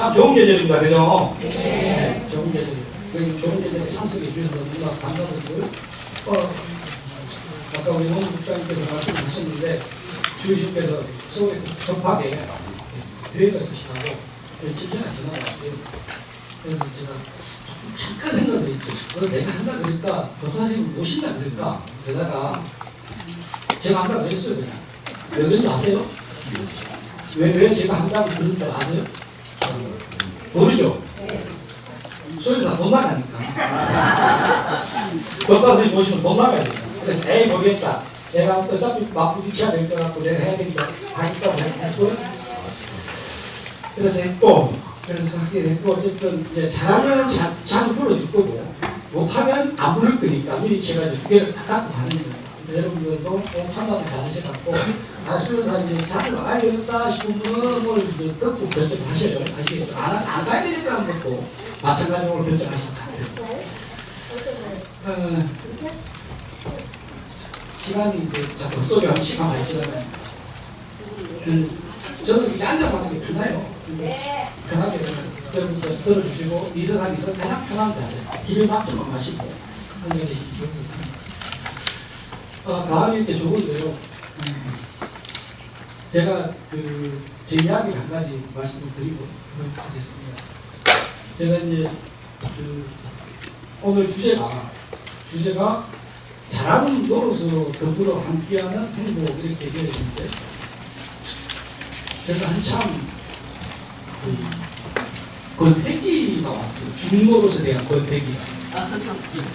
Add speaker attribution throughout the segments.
Speaker 1: 참 좋은 계절입니다. 그죠? 네. 좋은 계절이에요. 좋은 계절에 참석해 주셔서 너무나 감사드리고요. 아까 우리 홍 국장님께서 말씀하셨는데 주의식께서 서울에 급하게 계획을 쓰시라고 7년을 지나갔어요. 그래서 제가 잠깐 생각을 했죠. 내가 한다 그럴까? 법사님을 모신다 그럴까? 그러다가 제가 한다 그랬어요. 그냥. 왜 그런지 아세요? 왜 제가 한다고 그런 줄 아세요? 모르죠? 소유사 돈 나가니까. 법사님 모시면 돈 나가니까. 그래서 에이 모르겠다. 내가 어차피 막 부딪혀야 될 것 같고 내가 해야 되니까 하겠다고 했고 그래서 했고 그래서 하긴 했고 어쨌든 이제 잘하면 자주 불러줄 거고 못하면 안 부를 거니까 미리 제가 이제 두 개를 다 갖고 가는 거예요. 여러분들도 판단을 잘하셔갖고 수련사 이제 자주 나가야 되겠다 싶은 분은 뭘 이제 듣고 결정하셔요. 아시겠죠? 안 가야 되겠다 하는 것도 마찬가지로 결정하시면 돼요. 시간이 이제 자꾸 헛소리 하면 시간 많이 지나가요. 저는 이렇게 앉아서 하는 게 편해요. 편하게 여러분들 들어주시고 이서상에서 가장 편한 자세. 길을 막혀만 마시고 앉아 계시기 좋습니다. 다음이 이렇게 좋은데요. 제가 제 이야기를 한 가지 말씀을 드리고 하겠습니다. 제가 이제 오늘 주제가 잘하는 노릇으로 더불어 함께하는 행복 이렇게 되어 있는데 제가 한참 권태기가 왔어요. 중노릇에 대한 권태기가.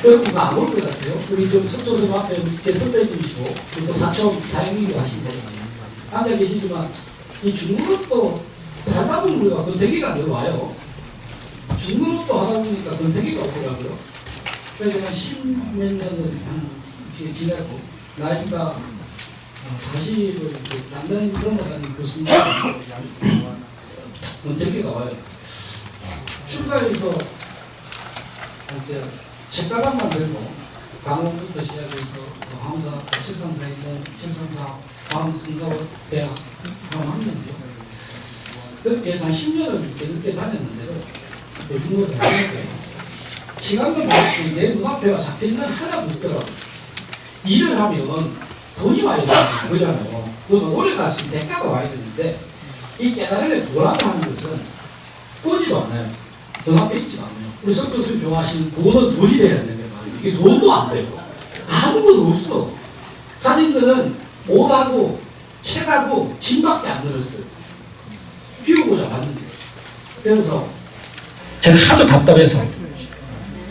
Speaker 1: 그가 안 올 것 같아요. 우리 좀 석조선 앞에 제 선배님이시고 또 사촌 사장님이 하신데 앉아 계시지만 이 중노릇도 살다 보면 우리가 권태기가 내려와요. 중노릇도 하다 보니까 권태기가 오더라고요. 그래서 제가 10몇 년을 지내고 나이가 40을 넘어가는 그 순간 권태기가 와요. 출가해서 책가방만 들고 강원부터 시작해서 항사, 실상사에 있는 실상사 광승가원 대학 강학년이죠. 그렇게 한 10년을 그때 다녔는데도 중국을 다녔는데 시간만 보면 내 눈앞에가 잡혀있는 하나도 없더라고요. 일을 하면 돈이 와야 되는 거잖아요. 돈 오래 갔으면 대가가 와야 되는데 이 깨달음에 도락을 하는 것은 오지도 않아요. 돈 앞에 있지도 않아요. 우리 석조스님 좋아하시는 돈은 돈이 돼야 되는 거예요. 이게 돈도 안 되고 아무것도 없어. 가진 거는 옷하고 책하고 짐밖에 안 늘었어요. 키우고자 왔는데 그래서 제가 하도 답답해서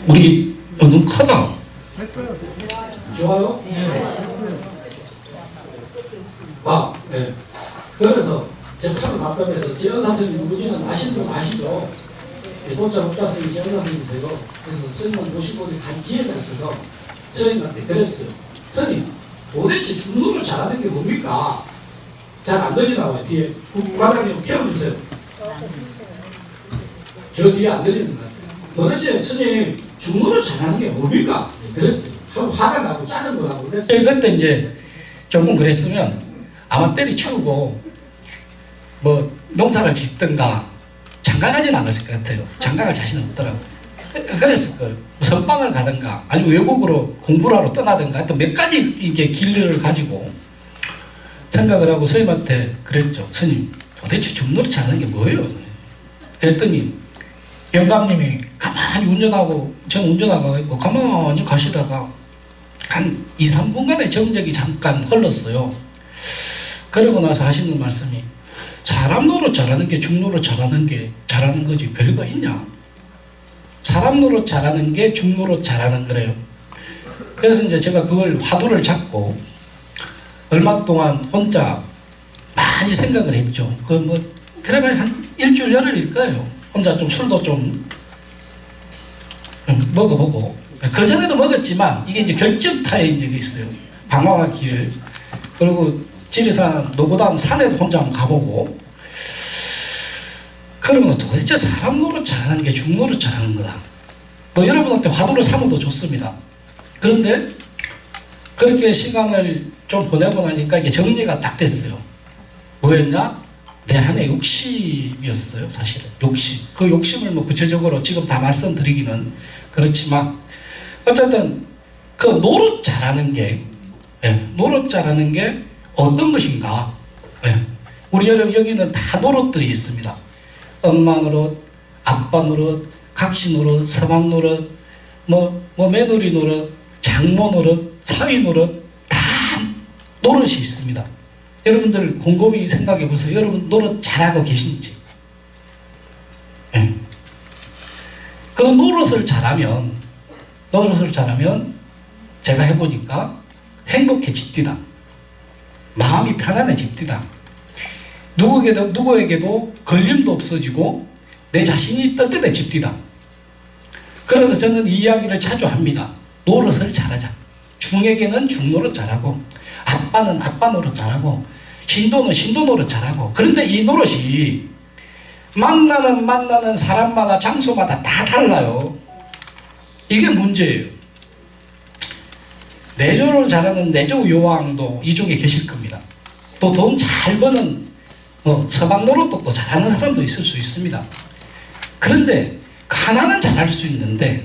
Speaker 1: 우리 눈 커다. 좋아요? 네. 그래서 제가 하도 답답해서 지연사 선생님 누구지는 아시는 분 아시죠? 돈자 목자스님 지연사 선생님 되고 그래서 스님을 모시고 간 기회가 있어서 스님한테 그랬어요. 스님 도대체 중노를 잘하는 게 뭡니까? 잘 안 들리나 뒤에 과장님 깨워주세요. 저 뒤에 안 들리는 것 같아요. 도대체 스님 중노를 잘하는 게 뭡니까? 그랬어요. 화가 나고 짜증도 나고 그랬어요. 그때 이제 조금 그랬으면 아마 때리치우고 뭐 농사를 짓든가 장가가진 않았을 것 같아요. 장가갈 자신 없더라고요. 그랬을 거예요. 선방을 가든가 아니면 외국으로 공부를 하러 떠나든가 하여튼 몇 가지 이게 길을 가지고 생각을 하고 스님한테 그랬죠. 스님 도대체 중노릇 잘하는 게 뭐예요? 그랬더니 영감님이 가만히 운전하고 전 운전하고 가만히 가시다가 한 2, 3분간의 정적이 잠깐 흘렀어요. 그러고 나서 하시는 말씀이 사람 노릇 잘하는 게 중노릇 잘하는 거지 별거 있냐? 사람 노릇 잘하는 게 중노릇 잘하는 거래요. 그래서 이제 제가 그걸 화두를 잡고 얼마 동안 혼자 많이 생각을 했죠. 그러면 한 일주일 열흘일 거예요. 혼자 좀 술도 좀 먹어보고 그 전에도 먹었지만 이게 이제 결정타인 적이 있어요. 방황의 길 그리고 지리산 노고단 산에도 혼자 한번 가보고 그러면 도대체 사람 노릇 잘하는 게 중노릇 잘하는 거다. 뭐 여러분한테 화두를 삼아도 좋습니다. 그런데 그렇게 시간을 좀 보내고 나니까 이게 정리가 딱 됐어요. 뭐였냐? 내 안에 욕심이었어요. 사실은 욕심. 그 욕심을 뭐 구체적으로 지금 다 말씀드리기는 그렇지만 어쨌든 그 노릇 잘하는 게 노릇 잘하는 게 어떤 것인가. 우리 여기는 다 노릇들이 있습니다. 엄마 노릇, 아빠 노릇, 각시 노릇, 서방 노릇, 뭐 며느리 노릇, 장모 노릇, 사위 노릇, 다 노릇이 있습니다. 여러분들 곰곰이 생각해 보세요. 여러분 노릇 잘하고 계신지. 그 노릇을 잘하면 제가 해보니까 행복해집디다. 마음이 편안해집디다. 누구에게도 걸림도 없어지고 내 자신이 떳떳해집디다. 그래서 저는 이 이야기를 자주 합니다. 노릇을 잘하자. 중에게는 중노릇 잘하고, 아빠는 아빠 노릇 잘하고, 신도는 신도 노릇 잘하고. 그런데 이 노릇이 만나는 사람마다 장소마다 다 달라요. 이게 문제예요. 내조를 잘하는 내조 요왕도 이 중에 계실 겁니다. 또 돈 잘 버는 서방 노릇도 또 잘하는 사람도 있을 수 있습니다. 그런데 하나는 잘할 수 있는데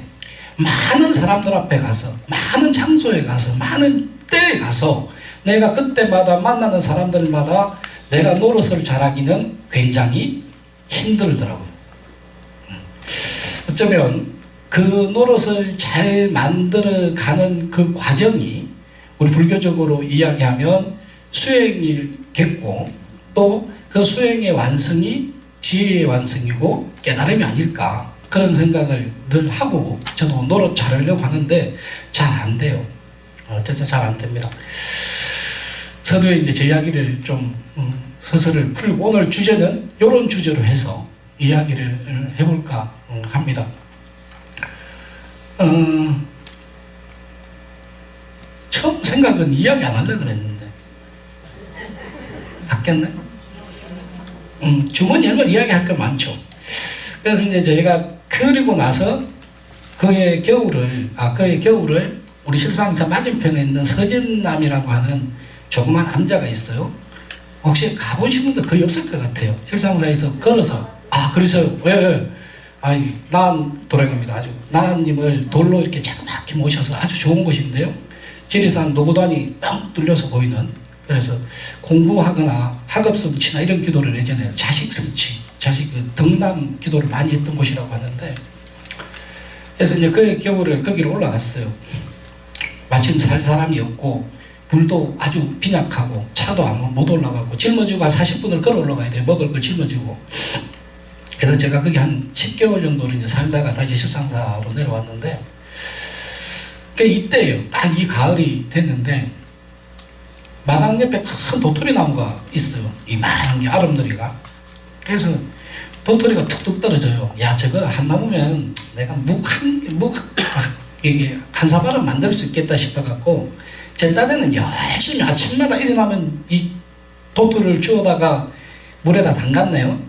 Speaker 1: 많은 사람들 앞에 가서, 많은 장소에 가서, 많은 때에 가서 내가 그때마다 만나는 사람들마다 내가 노릇을 잘하기는 굉장히 힘들더라고요. 어쩌면 그 노릇을 잘 만들어가는 그 과정이 우리 불교적으로 이야기하면 수행이겠고, 또 그 수행의 완성이 지혜의 완성이고 깨달음이 아닐까, 그런 생각을 늘 하고 저도 노릇 잘하려고 하는데 잘 안 돼요. 진짜 잘 안 됩니다. 서두에 이제 제 이야기를 좀 서서를 풀고 오늘 주제는 이런 주제로 해서 이야기를 해볼까 합니다. 처음 생각은 이야기 안 하려고 그랬는데 바뀌었네. 주머니 열면 이야기할 거 많죠. 그래서 이제 저희가 그리고 나서 그의 겨울을 우리 실상사 맞은편에 있는 서진남이라고 하는 조그만 암자가 있어요. 혹시 가보신 분들 거의 없을 것 같아요. 실상사에서 걸어서 그러세요. 왜? 나한 도량입니다. 아주 나한님을 돌로 이렇게 자그맣게 모셔서 아주 좋은 곳인데요. 지리산 노고단이 뻥 뚫려서 보이는, 그래서 공부하거나 학업 성취나 이런 기도를 예전에 자식 성취, 덕남 기도를 많이 했던 곳이라고 하는데, 그래서 이제 그의 겨울에 거기로 올라갔어요. 마침 살 사람이 없고 물도 아주 빈약하고 차도 못 올라가고 짊어지고 한 40분을 걸어 올라가야 돼요. 먹을 걸 짊어지고. 그래서 제가 거기 한 10개월 정도를 이제 살다가 다시 실상사로 내려왔는데, 이때예요. 딱 이 가을이 됐는데 마당 옆에 큰 도토리 나무가 있어요. 이만한 게 아름다리가. 그래서 도토리가 툭툭 떨어져요. 야, 저거 한 나무면 내가 이게 한 사발은 만들 수 있겠다 싶어갖고 제 딴에는 열심히 아침마다 일어나면 이 도토리를 주워다가 물에다 담갔네요.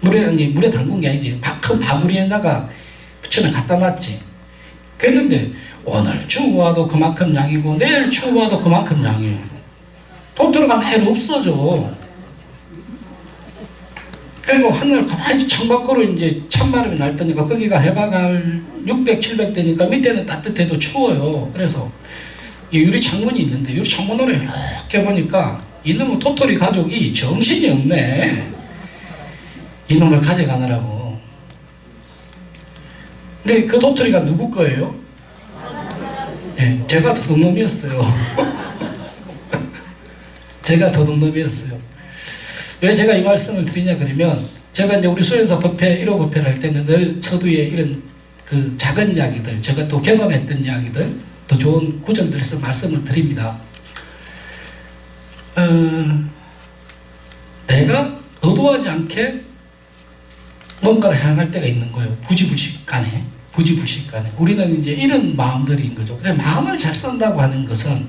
Speaker 1: 물에 담근 게 아니지. 큰 바구리에다가 처음에 갖다 놨지. 그랬는데 오늘 주워와도 그만큼 양이고 내일 주워와도 그만큼 양이에요. 도토리가 매일 없어져. 그리고 한날 가만히 창밖으로 이제 찬바람이 날 때니까 거기가 해봐가 600, 700 되니까 밑에는 따뜻해도 추워요. 그래서 유리 창문이 있는데 유리 창문으로 이렇게 보니까 이놈의 도토리 가족이 정신이 없네. 이놈을 가져가느라고. 근데 그 도토리가 누구 거예요? 네, 제가 도둑놈이었어요. 제가 도둑놈이었어요. 왜 제가 이 말씀을 드리냐 그러면, 제가 이제 우리 수행사 법회 1호 법회를 할 때는 늘 서두에 이런 그 작은 이야기들, 제가 또 경험했던 이야기들, 또 좋은 구절들에서 말씀을 드립니다. 내가 의도하지 않게 뭔가를 향할 때가 있는 거예요. 부지불식간에. 우리는 이제 이런 마음들인 거죠. 그래, 마음을 잘 쓴다고 하는 것은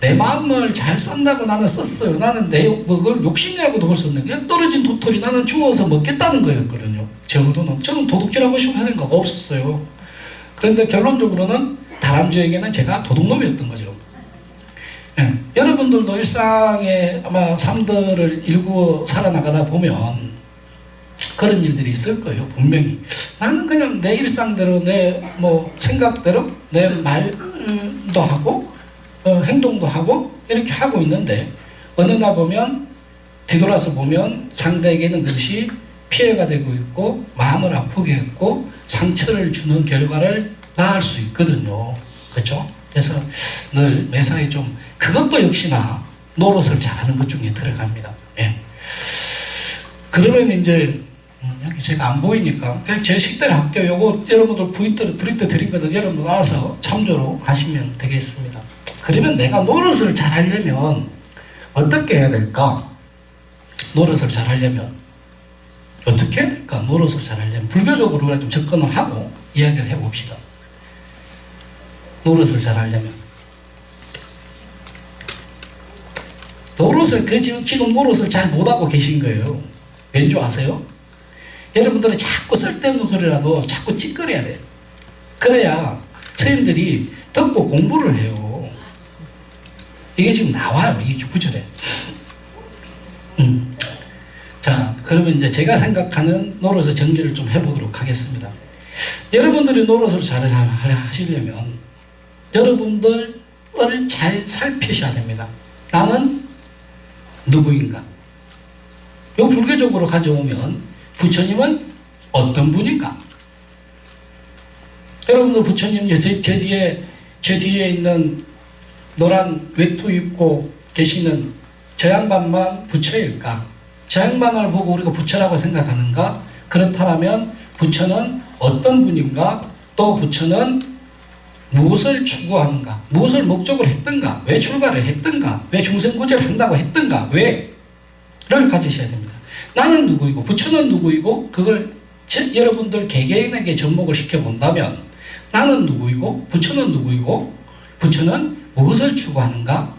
Speaker 1: 내 마음을 잘 쓴다고 나는 썼어요. 나는 그걸 욕심이라고도 볼 수 없는, 그냥 떨어진 도토리 나는 주워서 먹겠다는 거였거든요. 저는 도둑질하고 싶은 생각 없었어요. 그런데 결론적으로는 다람쥐에게는 제가 도둑놈이었던 거죠. 예, 여러분들도 일상의 아마 삶들을 일구어 살아나가다 보면 그런 일들이 있을 거예요. 분명히 나는 그냥 내 일상대로 내 뭐 생각대로 내 말도 하고 행동도 하고 이렇게 하고 있는데 어느 날 보면 뒤돌아서 보면 상대에게는 그것이 피해가 되고 있고 마음을 아프게 했고 상처를 주는 결과를 낳을 수 있거든요. 그렇죠? 그래서 늘 매사에 좀 그것도 역시나 노릇을 잘하는 것 중에 들어갑니다. 예. 그러면 이제 여기 제가 안 보이니까 그냥 제 식대로 할게요. 요거 여러분들 브리트 드린 것을 여러분들 알아서 참조로 하시면 되겠습니다. 그러면 내가 노릇을 잘 하려면 어떻게 해야 될까? 노릇을 잘 하려면 어떻게 해야 될까? 노릇을 잘 하려면 불교적으로 좀 접근을 하고 이야기를 해봅시다. 노릇을 잘 하려면 노릇을 지금 노릇을 잘 못하고 계신 거예요. 왠지 아세요? 여러분들은 자꾸 쓸데없는 소리라도 자꾸 찌끄려야 돼요. 그래야 선생님들이 듣고 공부를 해요. 이게 지금 나와요. 이게 구절에. 자, 그러면 이제 제가 생각하는 노릇의 정리를 좀 해보도록 하겠습니다. 여러분들이 노릇을 잘 하시려면 여러분들을 잘 살피셔야 됩니다. 나는 누구인가? 요 불교적으로 가져오면 부처님은 어떤 분인가? 여러분들 부처님 제 뒤에 있는 노란 외투 입고 계시는 저 양반만 부처일까? 저 양반을 보고 우리가 부처라고 생각하는가? 그렇다면 부처는 어떤 분인가? 또 부처는 무엇을 추구하는가? 무엇을 목적으로 했던가? 왜 출가를 했던가? 왜 중생구제를 한다고 했던가? 왜?를 가지셔야 됩니다. 나는 누구이고 부처는 누구이고 그걸 여러분들 개개인에게 접목을 시켜본다면 나는 누구이고 부처는 누구이고 부처는 무엇을 추구하는가?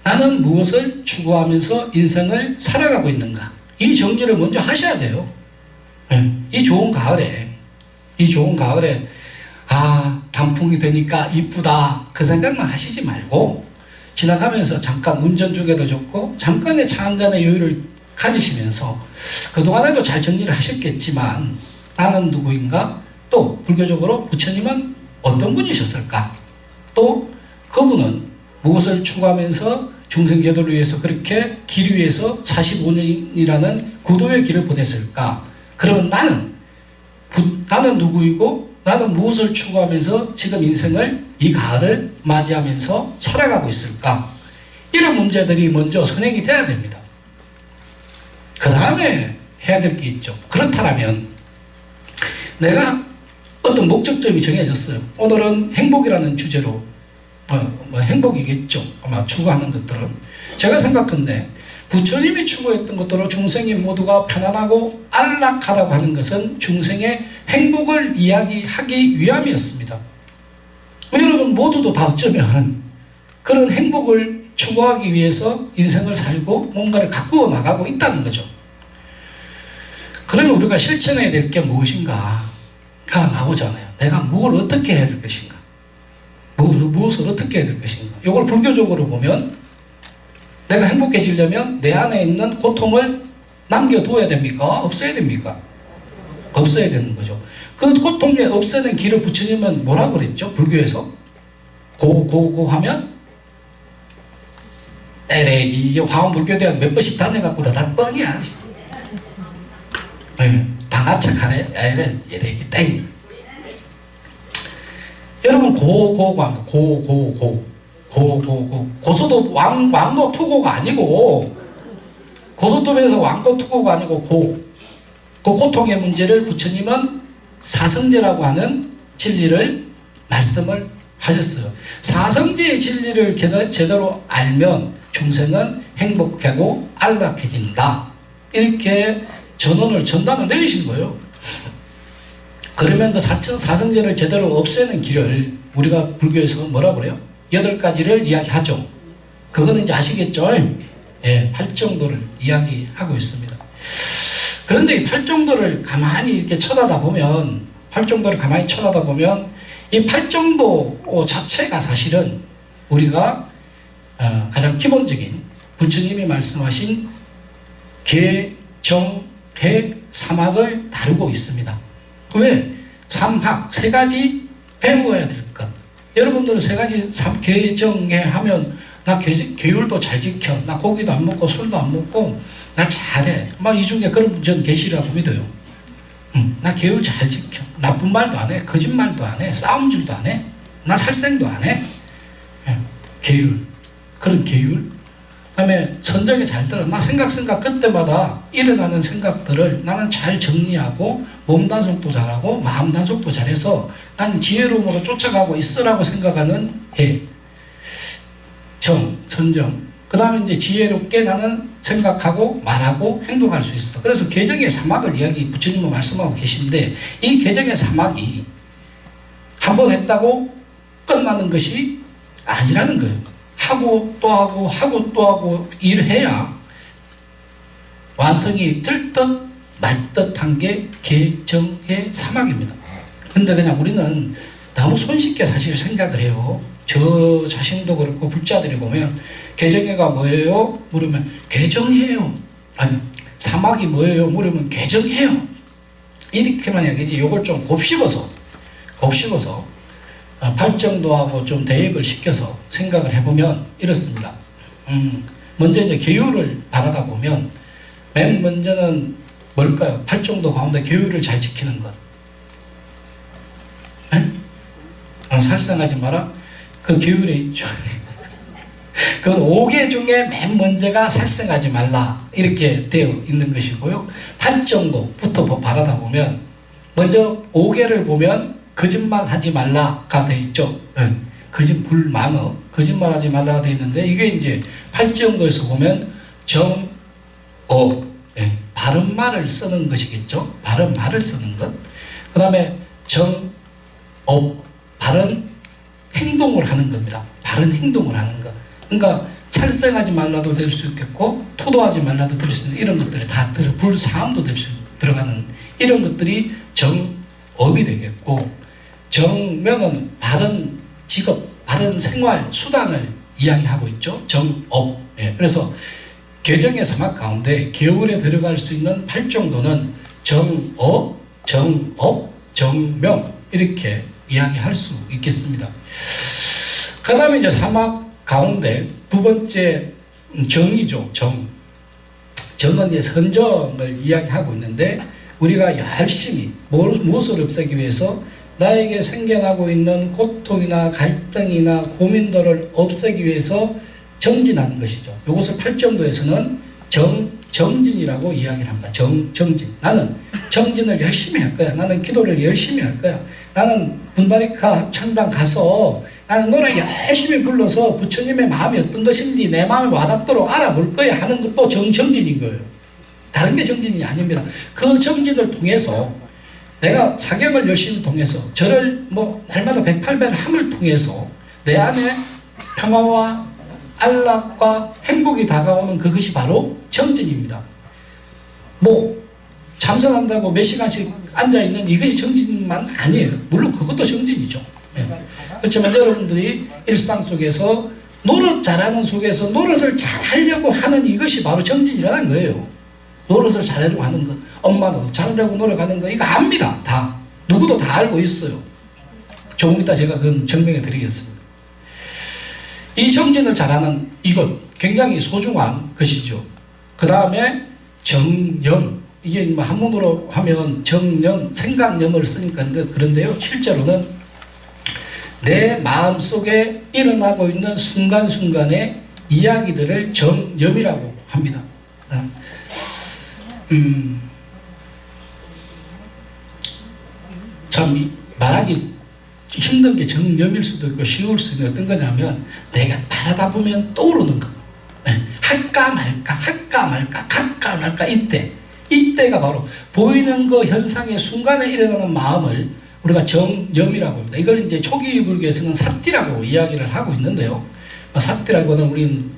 Speaker 1: 나는 무엇을 추구하면서 인생을 살아가고 있는가? 이 정리를 먼저 하셔야 돼요. 이 좋은 가을에 단풍이 되니까 이쁘다 그 생각만 하시지 말고 지나가면서 잠깐 운전 중에도 좋고 잠깐의 차 한 잔의 여유를 가지시면서 그동안에도 잘 정리를 하셨겠지만 나는 누구인가? 또 불교적으로 부처님은 어떤 분이셨을까? 또 그분은 무엇을 추구하면서 중생제도를 위해서 그렇게 길 위에서 45년이라는 고도의 길을 보냈을까? 그러면 나는 누구이고 나는 무엇을 추구하면서 지금 인생을 이 가을을 맞이하면서 살아가고 있을까? 이런 문제들이 먼저 선행이 돼야 됩니다. 그 다음에 해야 될 게 있죠. 그렇다면 내가 어떤 목적점이 정해졌어요. 오늘은 행복이라는 주제로 행복이겠죠. 아마 추구하는 것들은 제가 생각한데 부처님이 추구했던 것들로 중생이 모두가 편안하고 안락하다고 하는 것은 중생의 행복을 이야기하기 위함이었습니다. 여러분 모두도 다 어쩌면 그런 행복을 추구하기 위해서 인생을 살고 뭔가를 가꾸어 나가고 있다는 거죠. 그러면 우리가 실천해야 될 게 무엇인가가 나오잖아요. 내가 뭘 어떻게 해야 될 것인가? 무엇을 어떻게 해야 될 것인가? 이걸 불교적으로 보면 내가 행복해지려면 내 안에 있는 고통을 남겨둬야 됩니까? 없애야 됩니까? 없애야 되는 거죠. 그 고통을 없애는 길을 부처님은 뭐라고 그랬죠? 불교에서 고 하면 에레기 화엄불교대학 몇 번씩 다녀갖고 다 뻥이야. 방아착하래 에레기 땡. 여러분 고고 합니다. 고소도 왕고 투고가 아니고 고소톱에서 왕고 투고가 아니고 그 고통의 문제를 부처님은 사성제라고 하는 진리를 말씀을 하셨어요. 사성제의 진리를 제대로 알면 중생은 행복하고 안락해진다. 이렇게 전단을 내리신 거예요. 그러면 그 사성제를 제대로 없애는 길을 우리가 불교에서 뭐라고 그래요? 8가지를 이야기하죠. 그거는 이제 아시겠죠? 예, 8정도를 이야기하고 있습니다. 그런데 이 8정도를 가만히 이렇게 쳐다다 보면 이 8정도 자체가 사실은 우리가 가장 기본적인 부처님이 말씀하신 계, 정, 회, 사막을 다루고 있습니다. 왜? 삼학, 세 가지 배워야 될 것. 여러분들은 세 가지 계, 정, 회 하면 나 계율도 잘 지켜. 나 고기도 안 먹고 술도 안 먹고 나 잘해. 막 이 중에 그런 전 계시라고 믿어요. 나 계율 잘 지켜. 나쁜 말도 안 해. 거짓말도 안 해. 싸움질도 안 해. 나 살생도 안 해. 계율. 그런 계율. 그 다음에 선정에 잘 들어. 나 생각 그때마다 일어나는 생각들을 나는 잘 정리하고 몸 단속도 잘하고 마음 단속도 잘해서 나는 지혜로움으로 쫓아가고 있으라고 생각하는 해. 정, 선정. 그 다음에 이제 지혜롭게 나는 생각하고 말하고 행동할 수 있어. 그래서 계정의 사막을 부처님은 말씀하고 계신데 이 계정의 사막이 한 번 했다고 끝나는 것이 아니라는 거예요. 하고 또 하고 하고 또 하고 일해야 완성이 될 듯 말 듯한 게 계정의 사막입니다. 근데 그냥 우리는 너무 손쉽게 사실 생각을 해요. 저 자신도 그렇고 불자들이 보면 계정회가 뭐예요? 물으면 계정이에요. 아니 사막이 뭐예요? 물으면 계정이에요. 이렇게만 이야기지. 요걸 좀 곱씹어서 발전도하고 좀 대입을 시켜서 생각을 해보면 이렇습니다. 먼저 이제 계율을 바라다 보면 맨 먼저는 뭘까요? 팔정도 가운데 계율을 잘 지키는 것. 살생하지 마라. 그 계율에 있죠. 그 5개 중에 맨 먼저가 살생하지 말라 이렇게 되어 있는 것이고요. 팔정도부터 바라다 보면 먼저 5개를 보면 거짓말 하지 말라가 되어 있죠. 불망어 거짓말하지 말라가 되어 있는데 이게 이제 팔정도에서 보면 정어 바른 말을 쓰는 것이겠죠. 바른 말을 쓰는 것. 그 다음에 정업 바른 행동을 하는 겁니다. 바른 행동을 하는 것. 그러니까 찰생하지 말라도 될 수 있겠고 토도하지 말라도 될 수 있는 이런 것들이 다 불사함도 들어가는 이런 것들이 정업이 되겠고 정명은 바른 직업, 바른 생활 수단을 이야기하고 있죠. 정업. 그래서 계정의 사막 가운데 계율에 들어갈 수 있는 8정도는 정업, 정업, 정명 이렇게 이야기할 수 있겠습니다. 그 다음에 이제 사막 가운데 두 번째 정이죠. 정은 이제 선정을 이야기하고 있는데 우리가 열심히 무엇을 없애기 위해서 나에게 생겨나고 있는 고통이나 갈등이나 고민들을 없애기 위해서 정진하는 것이죠. 이것을 팔정도에서는 정진이라고 이야기를 합니다. 정진. 나는 정진을 열심히 할 거야. 나는 기도를 열심히 할 거야. 나는 분다리카 합창단 가서 나는 노래 열심히 불러서 부처님의 마음이 어떤 것인지 내 마음에 와닿도록 알아볼 거야 하는 것도 정진인 거예요. 다른 게 정진이 아닙니다. 그 정진을 통해서 내가 사경을 열심히 통해서 절을 날마다 108배를 함을 통해서 내 안에 평화와 안락과 행복이 다가오는 그것이 바로 정진입니다. 참선한다고 몇 시간씩 앉아있는 이것이 정진만 아니에요. 물론 그것도 정진이죠. 그렇지만 여러분들이 일상 속에서 노릇 잘하는 속에서 노릇을 잘하려고 하는 이것이 바로 정진이라는 거예요. 노릇을 잘하려고 하는 것. 엄마도 잘하려고 노력하는 거 이거 압니다. 다. 누구도 다 알고 있어요. 조금 이따 제가 그건 증명해 드리겠습니다. 이 정진을 잘하는 이것 굉장히 소중한 것이죠. 그 다음에 정념. 이게 한문으로 하면 정념, 생각념을 쓰니까 그런데요. 실제로는 내 마음속에 일어나고 있는 순간순간의 이야기들을 정념이라고 합니다. 참 말하기 힘든 게 정념일 수도 있고 쉬울 수도 있는 어떤 거냐면 내가 바라다 보면 떠오르는 거. 할까 말까 갈까 말까 이때가 바로 보이는 그 현상의 순간에 일어나는 마음을 우리가 정념이라고 합니다. 이걸 이제 초기 불교에서는 사띠라고 이야기를 하고 있는데요. 사띠라고는 우리는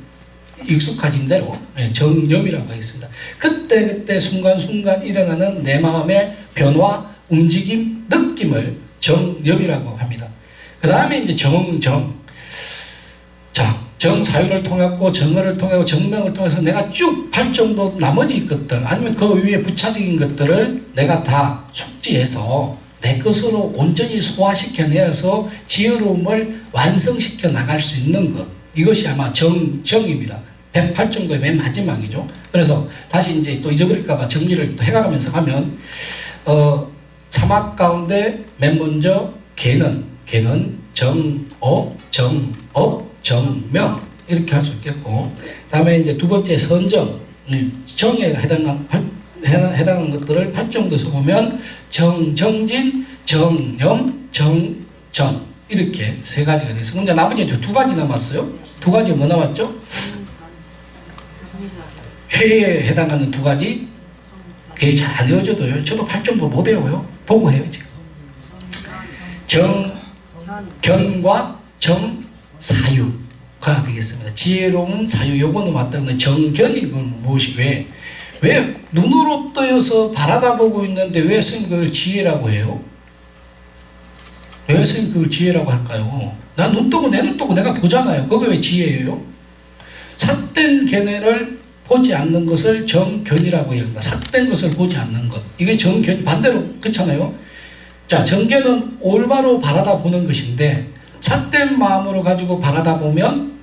Speaker 1: 익숙해진 대로 정념이라고 하겠습니다. 그때 순간순간 일어나는 내 마음의 변화, 움직임, 느낌을 정념이라고 합니다. 그 다음에 이제 정정. 자, 정사유를 통했고 정어를 통하고 정명을 통해서 내가 쭉 8정도 나머지 것들 아니면 그 위에 부차적인 것들을 내가 다 숙지해서 내 것으로 온전히 소화시켜내서 지혜로움을 완성시켜 나갈 수 있는 것, 이것이 아마 정입니다. 108정도의 맨 마지막이죠. 그래서 다시 이제 또 잊어버릴까봐 정리를 또 해가면서 가면 사막 가운데 맨 먼저 개는 정업, 정명 이렇게 할 수 있겠고, 다음에 이제 두 번째 선정, 정에 해당한 것들을 8정도에서 보면 정진, 정념, 정전 이렇게 세 가지가 됐어요. 근데 나머지 두 가지 남았어요. 두 가지 뭐 남았죠? 회에 해당하는 두 가지. 그게 잘 안 외워져도요. 저도 8점도 못 외워요. 보고 해요 지금. 정견과 정사유가 되겠습니다. 지혜로운 사유, 요거는 맞다는데 정견이 무엇이 왜 눈으로 떠여서 바라다 보고 있는데 왜 스님 그걸 지혜라고 해요? 왜 스님 그걸 지혜라고 할까요? 나 눈 뜨고 내 눈 뜨고 내가 보잖아요. 그게 왜 지혜예요? 삿된 견해를 보지 않는 것을 정견이라고 합니다. 삿된 것을 보지 않는 것. 이게 정견, 반대로 그렇잖아요. 자, 정견은 올바로 바라다 보는 것인데 삿된 마음으로 가지고 바라다 보면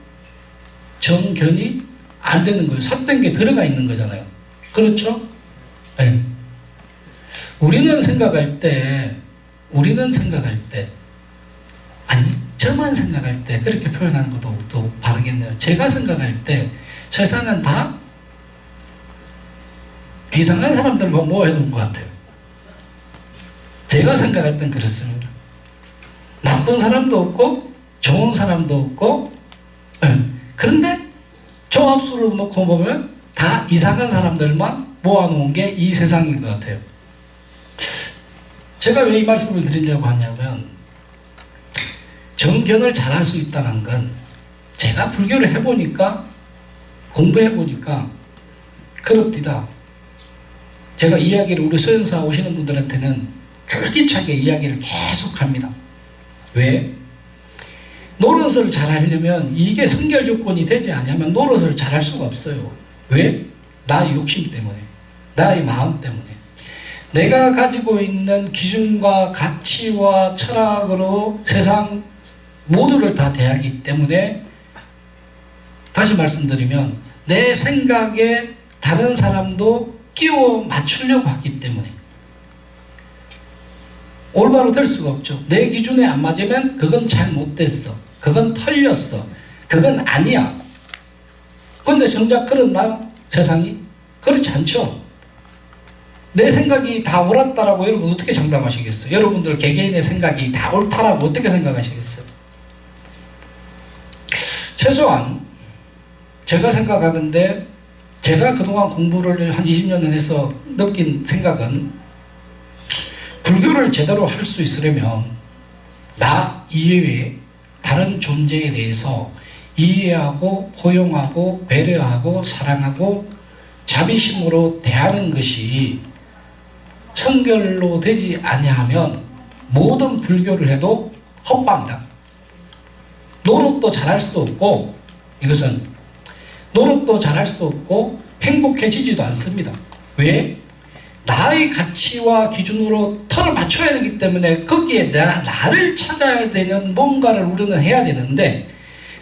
Speaker 1: 정견이 안 되는 거예요. 삿된 게 들어가 있는 거잖아요. 그렇죠? 네. 우리는 생각할 때 아니 저만 생각할 때 그렇게 표현하는 것도 또 바르겠네요. 제가 생각할 때 세상은 다 이상한 사람들만 모아놓은 것 같아요. 제가 생각할 땐 그렇습니다. 나쁜 사람도 없고 좋은 사람도 없고, 그런데 종합수로 놓고 보면 다 이상한 사람들만 모아놓은 게 이 세상인 것 같아요. 제가 왜 이 말씀을 드리려고 하냐면 정견을 잘할 수 있다는 건 제가 불교를 해보니까 공부해보니까 그렇디다. 제가 이야기를 우리 수행사 오시는 분들한테는 쫄깃하게 이야기를 계속합니다. 왜? 노릇을 잘하려면 이게 선결 조건이 되지 않으면 노릇을 잘할 수가 없어요. 왜? 나의 욕심 때문에, 나의 마음 때문에. 내가 가지고 있는 기준과 가치와 철학으로 세상 모두를 다 대하기 때문에, 다시 말씀드리면 내 생각에 다른 사람도 끼워 맞추려고 하기 때문에 올바로 될 수가 없죠. 내 기준에 안 맞으면 그건 잘못됐어, 그건 털렸어, 그건 아니야. 근데 정작 그렇나요? 세상이? 그렇지 않죠. 내 생각이 다 옳았다라고 여러분 어떻게 장담하시겠어요? 여러분들 개개인의 생각이 다 옳다라고 어떻게 생각하시겠어요? 최소한 제가 생각하건대 제가 그동안 공부를 한 20년을 해서 느낀 생각은, 불교를 제대로 할 수 있으려면 나 이외에 다른 존재에 대해서 이해하고 포용하고 배려하고 사랑하고 자비심으로 대하는 것이 성결로 되지 아니하면 모든 불교를 해도 헛방이다. 노릇도 잘할 수 없고, 이것은 노릇도 잘할 수 없고 행복해지지도 않습니다. 왜? 나의 가치와 기준으로 털을 맞춰야 되기 때문에 거기에 나를 찾아야 되는 뭔가를 우리는 해야 되는데,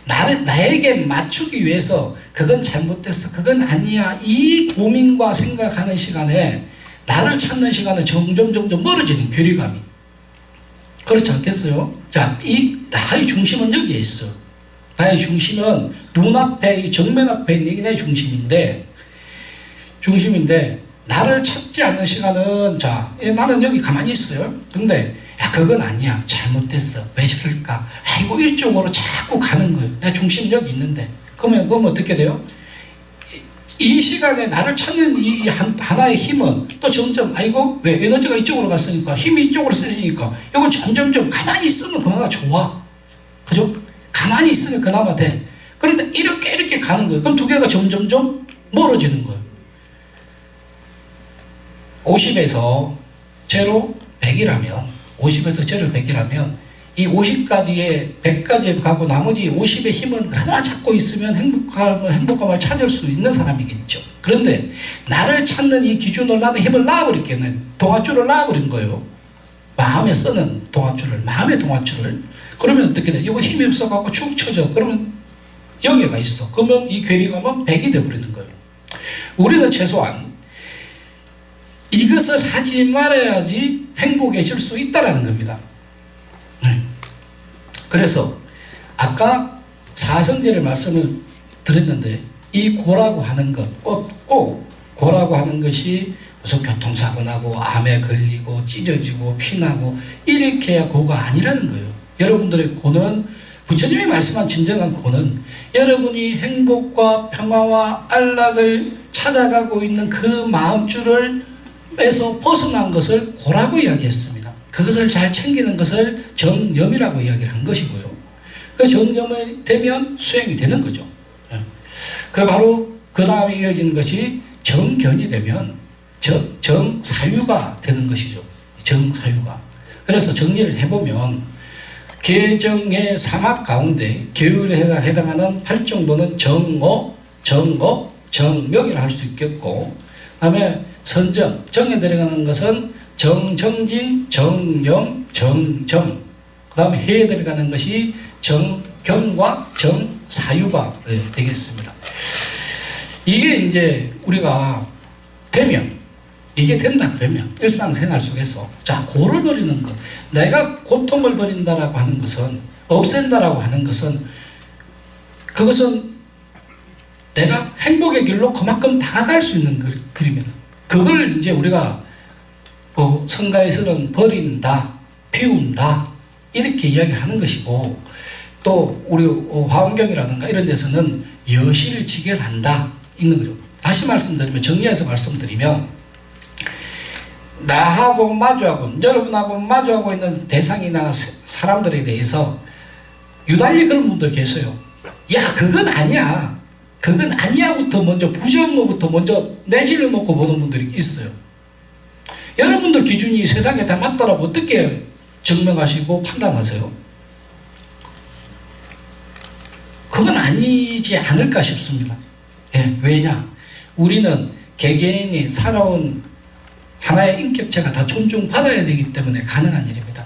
Speaker 1: 나에게 맞추기 위해서 그건 잘못됐어, 그건 아니야, 이 고민과 생각하는 시간에 나를 찾는 시간은 점점 멀어지는 괴리감이. 그렇지 않겠어요? 자, 이 나의 중심은 여기에 있어. 나의 중심은 눈앞에, 이 정면 앞에 있는 내 중심인데 나를 찾지 않는 시간은, 자, 나는 여기 가만히 있어요. 근데 야, 그건 아니야, 잘못됐어, 왜 저럴까, 아이고, 이쪽으로 자꾸 가는 거예요. 내 중심 여기 있는데. 그러면 어떻게 돼요? 이 시간에 나를 찾는 이 하나의 힘은 또 점점, 아이고, 왜 에너지가 이쪽으로 갔으니까, 힘이 이쪽으로 쓰니까 이건 점점 가만히 있으면 그나마 좋아. 그죠? 가만히 있으면 그나마 돼. 그런데 이렇게 가는 거예요. 그럼 두 개가 점점 멀어지는 거예요. 50에서 제로 100이라면 이 50가지에 100가지에 가고 나머지 50의 힘은 하나 잡고 있으면 행복감을 찾을 수 있는 사람이겠죠. 그런데 나를 찾는 이 기준으로 나는 힘을 놔버렸겠네. 동아줄을 놔버린 거예요. 마음에 쓰는 동아줄을, 마음의 동아줄을. 그러면 어떻게 돼? 이거 힘이 없어갖고 축 쳐져. 그러면 여기가 있어. 그러면 이 괴리감은 100이 되어버리는 거예요. 우리는 최소한 이것을 하지 말아야지 행복해질 수 있다는 겁니다. 그래서 아까 사성제를 말씀을 드렸는데 이 고라고 하는 것, 꼭 고라고 하는 것이 무슨 교통사고 나고 암에 걸리고 찢어지고 피나고 이렇게 해야 고가 아니라는 거예요. 여러분들의 고는 부처님이 말씀한 진정한 고는 여러분이 행복과 평화와 안락을 찾아가고 있는 그 마음줄을 에서 벗어난 것을 고라고 이야기했습니다. 그것을 잘 챙기는 것을 정념이라고 이야기를 한 것이고요. 그 정념이 되면 수행이 되는 거죠. 그 바로 그 다음에 이어지는 것이 정견이 되면 정사유가 되는 것이죠. 정사유가. 그래서 정리를 해보면 개정의 사막 가운데 계율에 해당하는 8정도는 정업, 정명이라 할 수 있겠고, 그 다음에 선정, 정에 들어가는 것은 정정진, 정영, 정정. 그 다음에 해에 들어가는 것이 정경과 정사유가 되겠습니다. 이게 이제 우리가 되면, 이게 된다 그러면 일상생활 속에서 자, 고를 버리는 것, 내가 고통을 버린다라고 하는 것은, 없앤다라고 하는 것은, 그것은 내가 행복의 길로 그만큼 다가갈 수 있는 그림이다. 그걸 이제 우리가 성가에서는 버린다, 피운다 이렇게 이야기하는 것이고, 또 우리 화엄경이라든가 이런 데서는 여실지결한다 있는 거죠. 다시 말씀드리면, 정리해서 말씀드리면, 나하고 마주하고 여러분하고 마주하고 있는 대상이나 사람들에 대해서 유달리 그런 분들 계세요. 야, 그건 아니야, 그건 아니야부터 먼저, 부정어부터 먼저 내질러 놓고 보는 분들이 있어요. 여러분들 기준이 세상에 다 맞다라고 어떻게 증명하시고 판단하세요? 그건 아니지 않을까 싶습니다. 예, 왜냐? 우리는 개개인이 살아온 하나의 인격체가 다 존중받아야 되기 때문에 가능한 일입니다.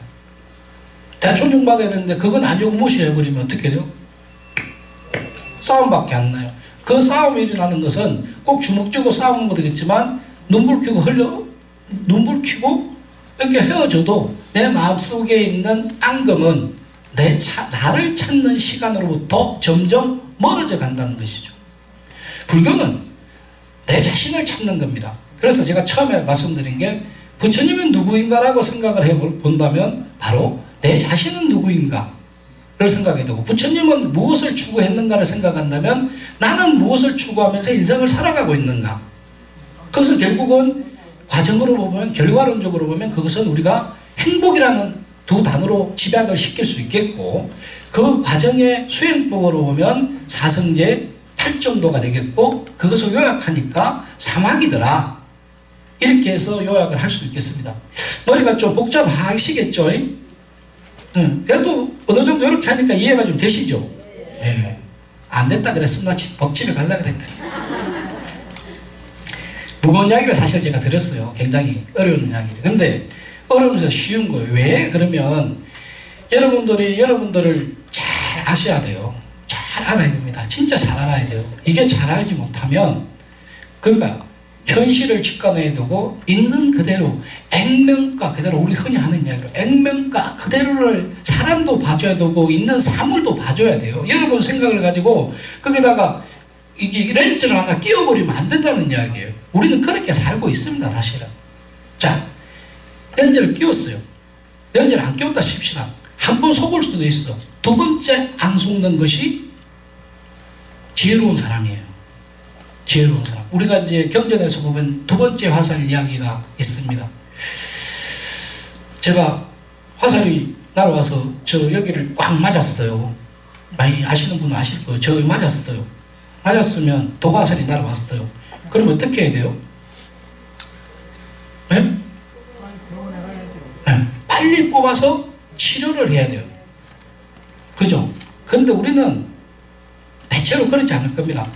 Speaker 1: 다 존중받아야 되는데 그건 아니고 무시해버리면 어떻게 돼요? 싸움밖에 안 나요. 그 싸움이 일어나는 것은 꼭 주먹 쥐고 싸우는 것도 있겠지만, 눈물 켜고 이렇게 헤어져도 내 마음속에 있는 앙금은 나를 찾는 시간으로부터 점점 멀어져 간다는 것이죠. 불교는 내 자신을 찾는 겁니다. 그래서 제가 처음에 말씀드린 게, 부처님은 누구인가라고 생각을 해본다면 바로 내 자신은 누구인가를 생각해야 되고, 부처님은 무엇을 추구했는가를 생각한다면 나는 무엇을 추구하면서 인생을 살아가고 있는가. 그것을 결국은 과정으로 보면, 결과론적으로 보면 그것은 우리가 행복이라는 두 단어로 집약을 시킬 수 있겠고, 그 과정의 수행법으로 보면 사성제 8정도가 되겠고, 그것을 요약하니까 사막이더라, 이렇게 해서 요약을 할 수 있겠습니다. 머리가 좀 복잡하시겠죠? 그래도 어느 정도 이렇게 하니까 이해가 좀 되시죠? 네. 안 됐다 그랬으면 나 법집에 가려고 그랬더니. 무거운 이야기를 사실 제가 드렸어요. 굉장히 어려운 이야기를. 근데 어려우면서 쉬운 거예요. 왜? 그러면 여러분들이 여러분들을 잘 아셔야 돼요. 잘 알아야 됩니다. 진짜 잘 알아야 돼요. 이게 잘 알지 못하면, 그러니까 현실을 직관해야 되고, 있는 그대로 액면가 그대로, 우리 흔히 하는 이야기로 액면가 그대로를 사람도 봐줘야 되고 있는 사물도 봐줘야 돼요. 여러분 생각을 가지고 거기다가 이게 렌즈를 하나 끼워버리면 안 된다는 이야기예요. 우리는 그렇게 살고 있습니다, 사실은. 자, 렌즈를 끼웠어요. 렌즈를 안 끼웠다 칩시다. 한 번 속을 수도 있어. 두 번째 안 속는 것이 지혜로운 사람이에요. 지혜로운 사람. 우리가 이제 경전에서 보면 두 번째 화살 이야기가 있습니다. 제가 화살이 날아와서 저 여기를 꽉 맞았어요. 많이 아시는 분은 아실 거예요. 저 맞았어요. 맞았으면 독화살이 날아왔어요. 그럼 어떻게 해야 돼요? 네? 네. 빨리 뽑아서 치료를 해야 돼요. 그죠? 근데 우리는 대체로 그러지 않을 겁니다.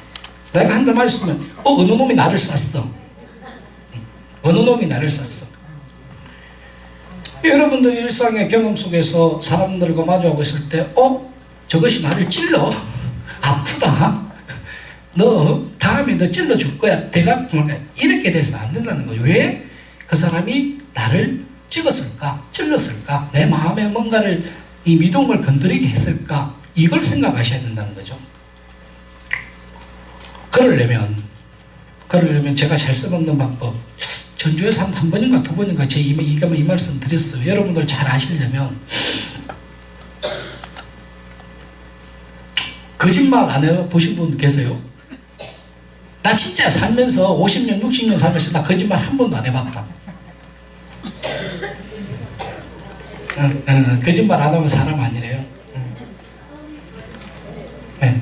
Speaker 1: 내가 한 대 맞았으면 어느 놈이 나를 쐈어. 어느 놈이 나를 쐈어. 여러분들 일상의 경험 속에서 사람들과 마주하고 있을 때 저것이 나를 찔러? 아프다? 너 다음에 너 찔러줄 거야. 내가 이렇게 돼서는 안 된다는 거예요. 왜? 그 사람이 나를 찍었을까? 찔렀을까? 내 마음에 뭔가를 이 미동을 건드리게 했을까? 이걸 생각하셔야 된다는 거죠. 그러려면 제가 잘 써먹는 방법, 전주에서 한 번인가 두 번인가 이 말씀 드렸어요. 여러분들 잘 아시려면 거짓말 안 해보신 분 계세요? 나 진짜 살면서 50년 60년 살면서 나 거짓말 한 번도 안 해봤다. 거짓말 안 하면 사람 아니래요. 네.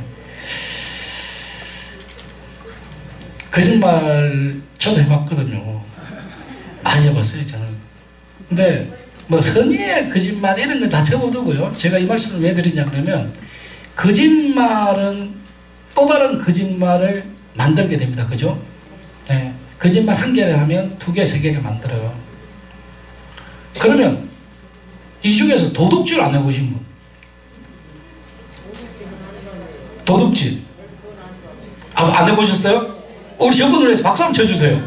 Speaker 1: 거짓말 저도 해봤거든요. 많이 해봤어요 저는. 근데 뭐 선의의 거짓말 이런 건 다 접어두고요. 제가 이 말씀을 왜 드리냐 그러면 거짓말은 또 다른 거짓말을 만들게 됩니다. 그죠? 네. 거짓말 한 개를 하면 두 개, 세 개를 만들어요. 그러면 이 중에서 도둑질 안 해보신 분? 도둑질 안 해보셨어요? 우리 저분을 위해서 박수 한번 쳐주세요.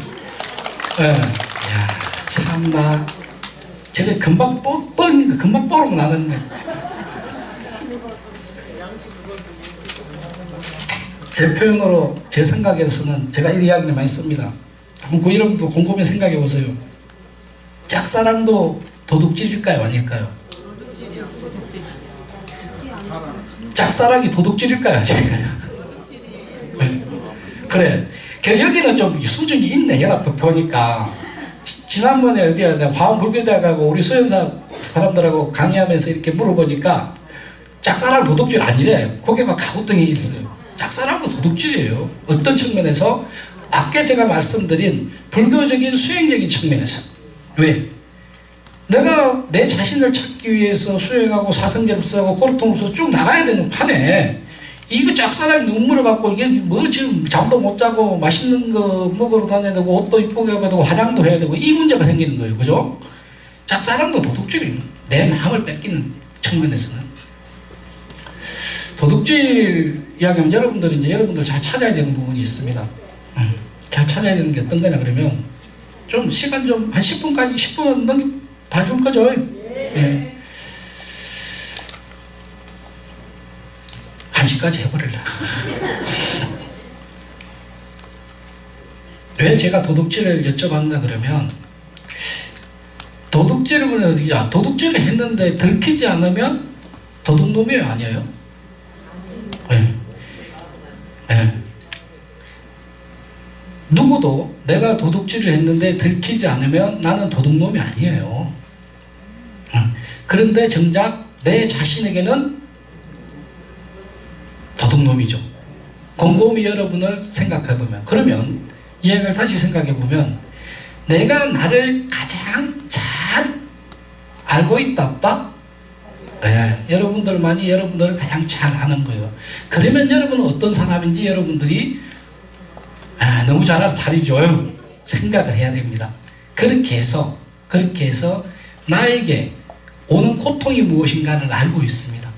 Speaker 1: 네. 이야, 참나 쟤네 금방 뻘니까 금방 뻘으면 나는데 제 표현으로 제 생각에서는 제가 이 이야기를 많이 씁니다. 한번 여러분도 곰곰이 생각해 보세요. 짝사랑도 도둑질일까요? 아닐까요? 짝사랑이 도둑질일까요? 아닐까요? 네. 그래. 여기는 좀 수준이 있네. 연합 보니까 지난번에 어디야 화원불교대 가고 우리 수연사 사람들하고 강의하면서 이렇게 물어보니까 짝사랑 도둑질 아니래. 고개가 가구덩이 있어요. 짝사랑도 도둑질이에요. 어떤 측면에서? 아까 제가 말씀드린 불교적인 수행적인 측면에서. 왜? 내가 내 자신을 찾기 위해서 수행하고 사성제롭사하고 고로통으로서 쭉 나가야 되는 판에 이거 짝사랑이 눈물을 갖고 이게 뭐 지금 잠도 못 자고 맛있는 거 먹으러 다녀야 되고 옷도 이쁘게 해야 되고 화장도 해야 되고 이 문제가 생기는 거예요. 그죠? 짝사랑도 도둑질이에요. 내 마음을 뺏기는 측면에서는. 도둑질 이야기하면 여러분들 잘 찾아야 되는 부분이 있습니다. 잘 찾아야 되는 게 어떤 거냐 그러면 좀 시간 좀 한 10분까지 10분 봐줄 거죠? 예. 1시까지 해버릴라. 왜 제가 도둑질을 여쭤봤나 그러면 도둑질을 했는데 들키지 않으면 도둑놈이에요? 아니에요? 네. 네. 누구도 내가 도둑질을 했는데 들키지 않으면 나는 도둑놈이 아니에요. 그런데 정작 내 자신에게는 도둑놈이죠. 곰곰이 여러분을 생각해보면, 그러면 이 이야기를 다시 생각해보면 내가 나를 가장 잘 알고 있다 없다? 네, 여러분들만이 여러분들을 가장 잘 아는 거예요. 그러면 여러분은 어떤 사람인지 여러분들이 너무 잘 알아 다리죠. 생각을 해야 됩니다. 그렇게 해서 나에게 오는 고통이 무엇인가를 알고 있습니다.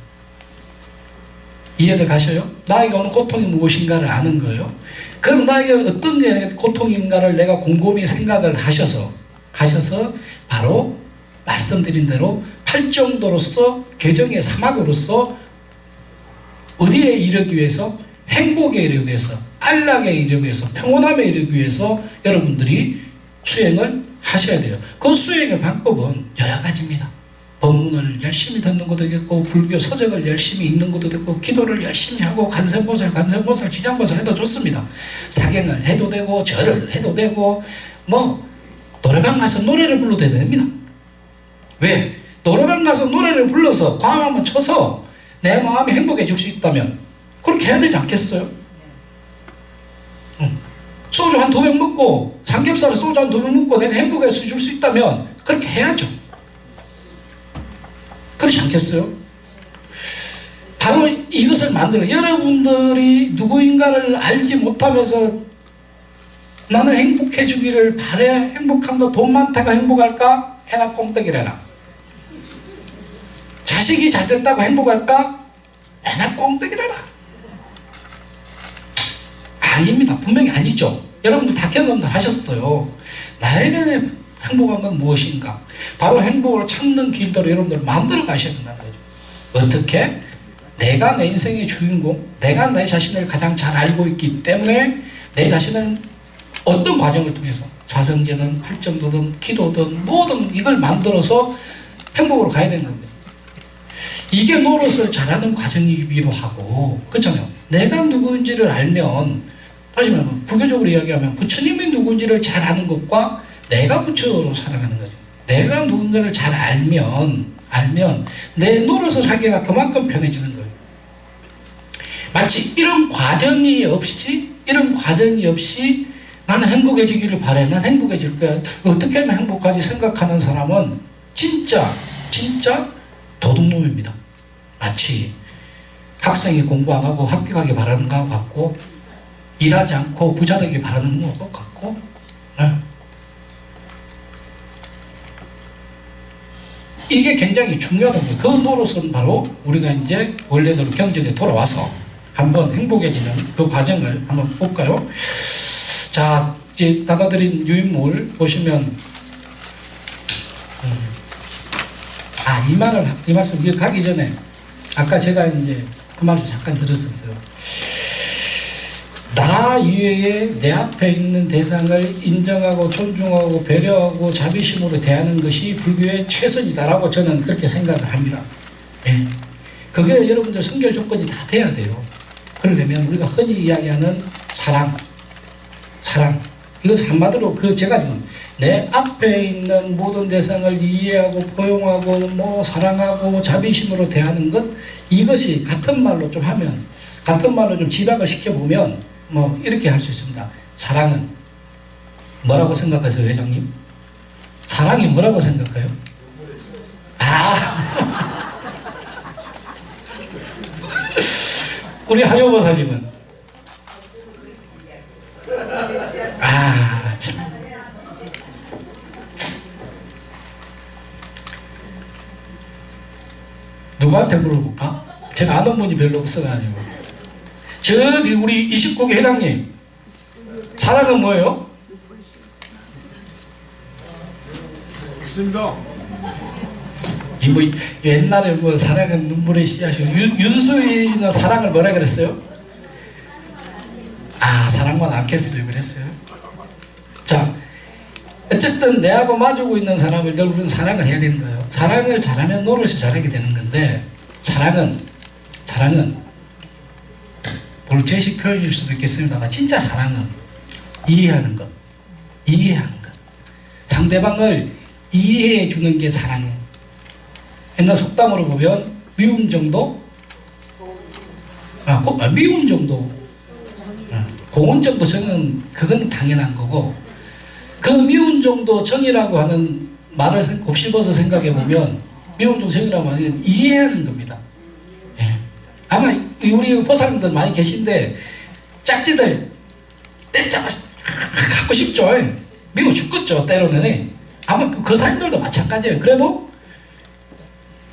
Speaker 1: 이해들 가셔요? 나에게 오는 고통이 무엇인가를 아는 거예요. 그럼 나에게 어떤 게 고통인가를 내가 곰곰이 생각을 하셔서 바로 말씀드린 대로 팔정도로서 개정의 사막으로서 어디에 이르기 위해서? 행복에 이르기 위해서, 안락에 이르기 위해서, 평온함에 이르기 위해서 여러분들이 수행을 하셔야 돼요. 그 수행의 방법은 여러 가지입니다. 법문을 열심히 듣는 것도 되겠고, 불교 서적을 열심히 읽는 것도 되고, 기도를 열심히 하고, 간세보살, 지장보살 해도 좋습니다. 사경을 해도 되고, 절을 해도 되고, 노래방 가서 노래를 불러도 됩니다. 왜? 노래방 가서 노래를 불러서 광 한번 쳐서 내 마음이 행복해질 수 있다면 그렇게 해야 되지 않겠어요? 소주 한 2병 먹고, 삼겹살을 소주 한 2병 먹고 내가 행복해질 수 있다면 그렇게 해야죠. 그렇지 않겠어요? 바로 이것을 만들어. 여러분들이 누구인가를 알지 못하면서 나는 행복해지기를 바래. 행복한 거 돈 많다가 행복할까? 해나 꽁떡이래나. 자식이 잘 됐다고 행복할까? 해나 꽁떡이래나. 아닙니다. 분명히 아니죠. 여러분들 다 경험들 하셨어요. 나에게 행복한 건 무엇인가? 바로 행복을 찾는 길대로 여러분들 만들어 가셔야 된다는 거죠. 어떻게? 내가 내 인생의 주인공, 내가 내 자신을 가장 잘 알고 있기 때문에 내 자신을 어떤 과정을 통해서 자성제든 활정도든 기도든 뭐든 이걸 만들어서 행복으로 가야 되는 겁니다. 이게 노릇을 잘하는 과정이기도 하고, 그렇잖아요. 내가 누구인지를 알면, 다시 말하면 불교적으로 이야기하면 부처님이 누구인지를 잘 아는 것과 내가 부처로 살아가는 거죠. 내가 누군가를 잘 알면 내 노릇을 하기가 그만큼 편해지는 거예요. 마치 이런 과정이 없이 나는 행복해지기를 바래. 난 행복해질 거야. 어떻게 하면 행복하지 생각하는 사람은 진짜 도둑놈입니다. 마치 학생이 공부 안 하고 합격하기 바라는 것 같고, 일하지 않고 부자 되기 바라는 거 똑같고. 이게 굉장히 중요한 거예요. 그 노릇은 바로 우리가 이제 원래대로 경전에 돌아와서 한번 행복해지는 그 과정을 한번 볼까요? 자, 이제 나눠드린 유인물 보시면, 이 말씀 이거 가기 전에 아까 제가 이제 그 말씀 잠깐 들었었어요. 나 이외에 내 앞에 있는 대상을 인정하고 존중하고 배려하고 자비심으로 대하는 것이 불교의 최선이다라고 저는 그렇게 생각을 합니다. 예. 그게 여러분들 선결 조건이 다 돼야 돼요. 그러려면 우리가 흔히 이야기하는 사랑. 이것을 한마디로 제가 지금 내 앞에 있는 모든 대상을 이해하고 포용하고 사랑하고 자비심으로 대하는 것, 이것이 같은 말로 좀 집약을 시켜보면 이렇게 할 수 있습니다. 사랑은 뭐라고 생각하세요, 회장님? 사랑이 뭐라고 생각해요? 우리 하요보살님은 참. 누구한테 물어볼까? 제가 아는 분이 별로 없어가지고. 저기 우리 29기 회장님, 사랑은 뭐예요?
Speaker 2: 있습니다.
Speaker 1: 옛날에 사랑은 눈물의 씨앗이고, 윤수인은 사랑을 뭐라 그랬어요? 사랑만 않겠어요 그랬어요. 자, 어쨌든 내하고 마주고 있는 사람을 우리는 사랑을 해야 되는 거예요. 사랑을 잘하면 노릇이 잘하게 되는 건데, 사랑은 볼제식 표현일 수도 있겠습니다만, 진짜 사랑은 이해하는 것. 상대방을 이해해 주는 게 사랑이에요. 옛날 속담으로 보면 미움 정도, 미움 정도, 고운 정도 정은 그건 당연한 거고, 그 미운 정도 정이라고 하는 말을 곱씹어서 생각해 보면 미운 정도 정이라고 하는 이해하는 겁니다. 예. 아마 우리 보살님들 많이 계신데 짝지들 때려잡아 갖고 싶죠. 미워 죽겠죠 때로는. 아마 그 사람들도 마찬가지예요. 그래도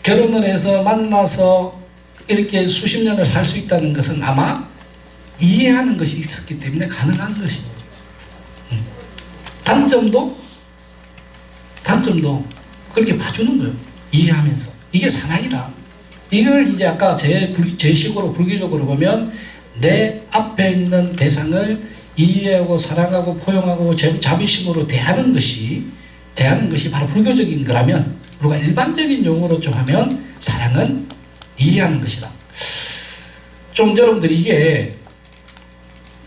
Speaker 1: 결혼을 해서 만나서 이렇게 수십 년을 살 수 있다는 것은 아마 이해하는 것이 있었기 때문에 가능한 것입니다. 단점도 그렇게 봐주는 거예요. 이해하면서. 이게 사랑이다. 이걸 이제 아까 제 식으로 불교적으로 보면 내 앞에 있는 대상을 이해하고 사랑하고 포용하고 자비심으로 대하는 것이 바로 불교적인 거라면, 우리가 일반적인 용어로 좀 하면 사랑은 이해하는 것이다. 좀 여러분들이 이게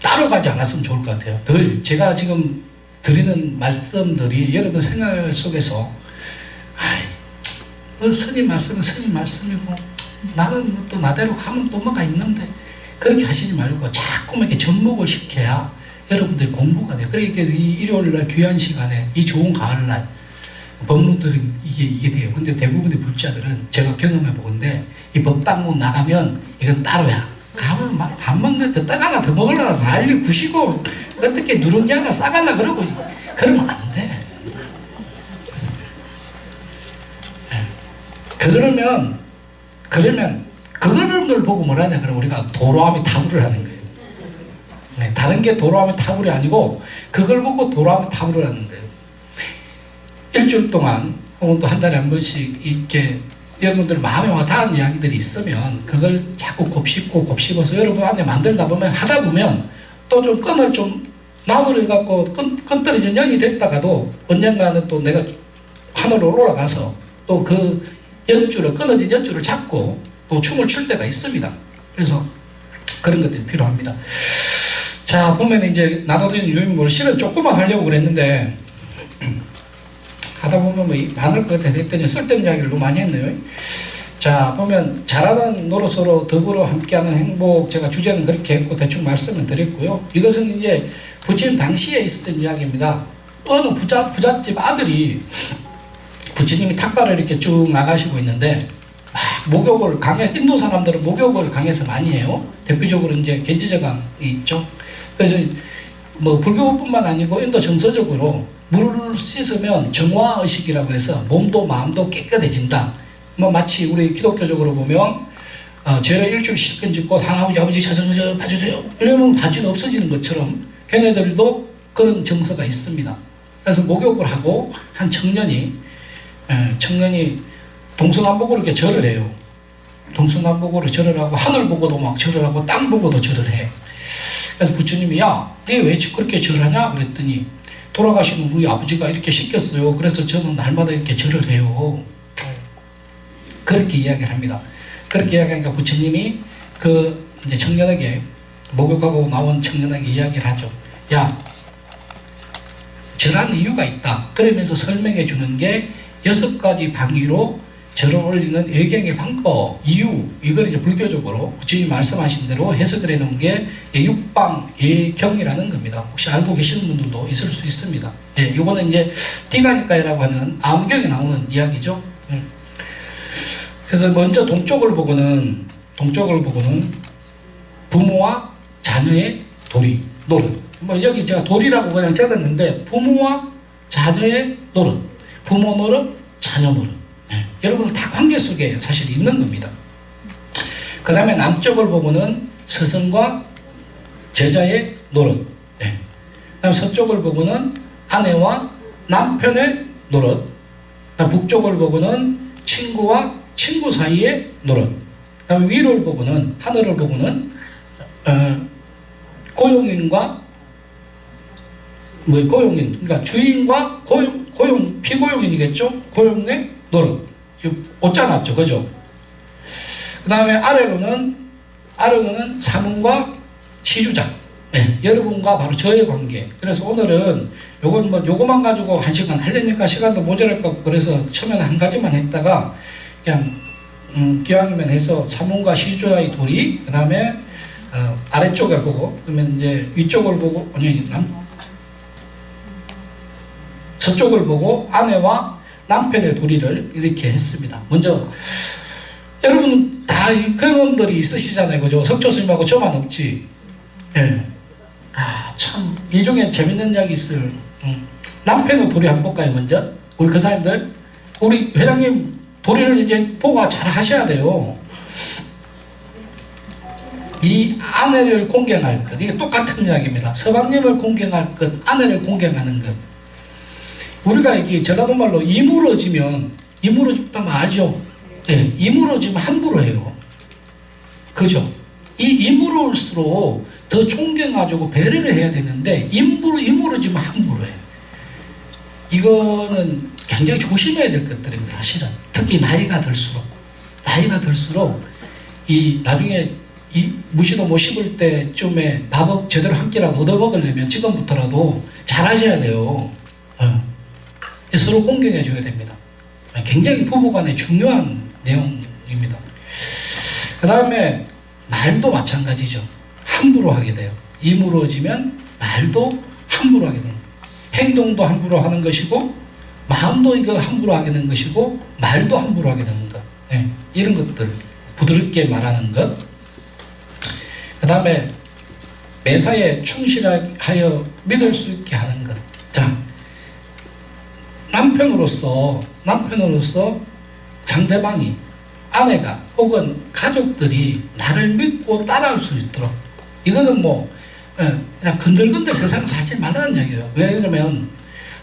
Speaker 1: 따로 가지 않았으면 좋을 것 같아요. 늘 제가 지금 드리는 말씀들이 여러분 생활 속에서 스님 말씀은 스님 말씀이고 나는 또 나대로 가면 또 뭐가 있는데, 그렇게 하시지 말고 자꾸 이렇게 접목을 시켜야 여러분들이 공부가 돼요. 그러니까 이 일요일날 귀한 시간에, 이 좋은 가을날 법무들은 이게 돼요. 근데 대부분의 불자들은 제가 경험해 보건데 이 법당문 나가면 이건 따로야. 가면 막 밥 먹는데 떡 하나 더 먹으려고 난리 구시고 어떻게 누룽지 하나 싸갈라 그러고 그러면 안 돼. 그러면 그런 걸 보고 뭐라냐 그러면 우리가 도로함이 타부를 하는 거예요. 네, 다른 게 도로함이 타부이 아니고 그걸 보고 도로함이 타부를 하는 거예요. 일주일 동안 혹은 또 한 달에 한 번씩 이렇게 여러분들 마음에 와닿는 이야기들이 있으면 그걸 자꾸 곱씹어서 여러분한테 만들다 보면 하다 보면 또 좀 끈을 좀 나무를 갖고 끈 떨어진 연이 됐다가도 언젠가는 또 내가 하늘로 올라가서 또 그 연줄을 끊어진 연줄을 잡고 또 춤을 출 때가 있습니다. 그래서 그런 것들이 필요합니다. 자, 보면 이제 나눠진 유인물 실은 조금만 하려고 그랬는데 하다 보면 뭐 많을 것 같아서 했더니 쓸데없는 이야기를 너무 많이 했네요. 자, 보면 잘하는 노릇으로 더불어 함께하는 행복, 제가 주제는 그렇게 했고 대충 말씀을 드렸고요. 이것은 이제 부처님 당시에 있었던 이야기입니다. 어느 부잣집 아들이 부처님이 탁발을 이렇게 쭉 나가시고 있는데 막 목욕을 인도 사람들은 목욕을 강에서 많이 해요. 대표적으로 이제 겐지저강이 있죠. 그래서 뭐 불교뿐만 아니고 인도 정서적으로 물을 씻으면 정화의식이라고 해서 몸도 마음도 깨끗해진다. 뭐 마치 우리 기독교적으로 보면 죄를 일주일 씻건 짓고 할아버지 아버지 찾아주세요 봐주세요 이러면 바지는 없어지는 것처럼 걔네들도 그런 정서가 있습니다. 그래서 목욕을 하고 한 청년이 동서남북으로 이렇게 절을 해요. 동서남북으로 절을 하고 하늘 보고도 막 절을 하고 땅 보고도 절을 해. 그래서 부처님이 야, 네 왜 그렇게 절하냐 그랬더니 돌아가신 우리 아버지가 이렇게 시켰어요. 그래서 저는 날마다 이렇게 절을 해요. 그렇게 이야기를 합니다. 그렇게 이야기하니까 부처님이 그 이제 청년에게 목욕하고 나온 청년에게 이야기를 하죠. 야, 절하는 이유가 있다. 그러면서 설명해 주는 게 6가지 방위로 절을 올리는 예경의 방법, 이유, 이걸 이제 불교적으로 부처님이 말씀하신 대로 해석을 해 놓은 게 육방 예경이라는 겁니다. 혹시 알고 계시는 분들도 있을 수 있습니다. 예, 이거는 이제 디가니까이라고 하는 암경에 나오는 이야기죠. 그래서 먼저 동쪽을 보고는 부모와 자녀의 도리, 노릇. 뭐 여기 제가 도리라고 그냥 적었는데 부모와 자녀의 노릇, 부모 노릇, 자녀 노릇. 네. 여러분들 다 관계 속에 사실 있는 겁니다. 그 다음에 남쪽을 보고는 스승과 제자의 노릇. 네. 그 다음에 서쪽을 보고는 아내와 남편의 노릇. 그 다음에 북쪽을 보고는 친구와 친구 사이의 노릇. 그 다음에 위를 보고는, 하늘을 보고는 고용인과 고용인, 그러니까 주인과 피고용인이겠죠? 고용의 노릇. 옷 짜놨죠, 그죠? 그 다음에 아래로는 사문과 시주자. 네, 여러분과 바로 저의 관계. 그래서 오늘은 요거만 가지고 1시간 하려니까 시간도 모자랄 것 같고 그래서 처음에는 한 가지만 했다가 그냥 기왕이면 해서 사문과 시주자의 도리, 그 다음에 아래쪽을 보고, 그러면 이제 위쪽을 보고, 서쪽을 보고 아내와 남편의 도리를 이렇게 했습니다. 먼저 여러분 다 경험들이 있으시잖아요, 그죠? 석조 스님하고 저만 없지. 예. 참 이 중에 재밌는 이야기 있어요. 남편의 도리 한번 볼까요? 먼저 우리 그 사람들, 우리 회장님 도리를 이제 보고 잘 하셔야 돼요. 이 아내를 공경할 것, 이게 똑같은 이야기입니다. 서방님을 공경할 것, 아내를 공경하는 것. 우리가 이게 전라도 말로 이물어지면 알죠? 네, 이물어지면 함부로 해요. 그죠? 이 이물을수록 더 존경하고 배려를 해야 되는데 이물어지면 함부로 해요. 이거는 굉장히 조심해야 될 것들입니다. 사실은 특히 나이가 들수록 이 나중에 이 무시도 못 씹을 때쯤에 밥을 제대로 한 끼라도 얻어먹으려면 지금부터라도 잘하셔야 돼요. 서로 공경해 줘야 됩니다. 굉장히 부부간에 중요한 내용입니다. 그 다음에 말도 마찬가지죠. 함부로 하게 돼요. 이물어지면 말도 함부로 하게 됩니다. 행동도 함부로 하는 것이고 마음도 이거 함부로 하게 된 것이고 말도 함부로 하게 되는 것. 예, 이런 것들 부드럽게 말하는 것. 그 다음에 매사에 충실하여 믿을 수 있게 하는 것. 자, 남편으로서 상대방이, 아내가 혹은 가족들이 나를 믿고 따라올 수 있도록, 이거는 뭐 그냥 건들건들 세상을 살지 말라는 얘기예요. 왜냐면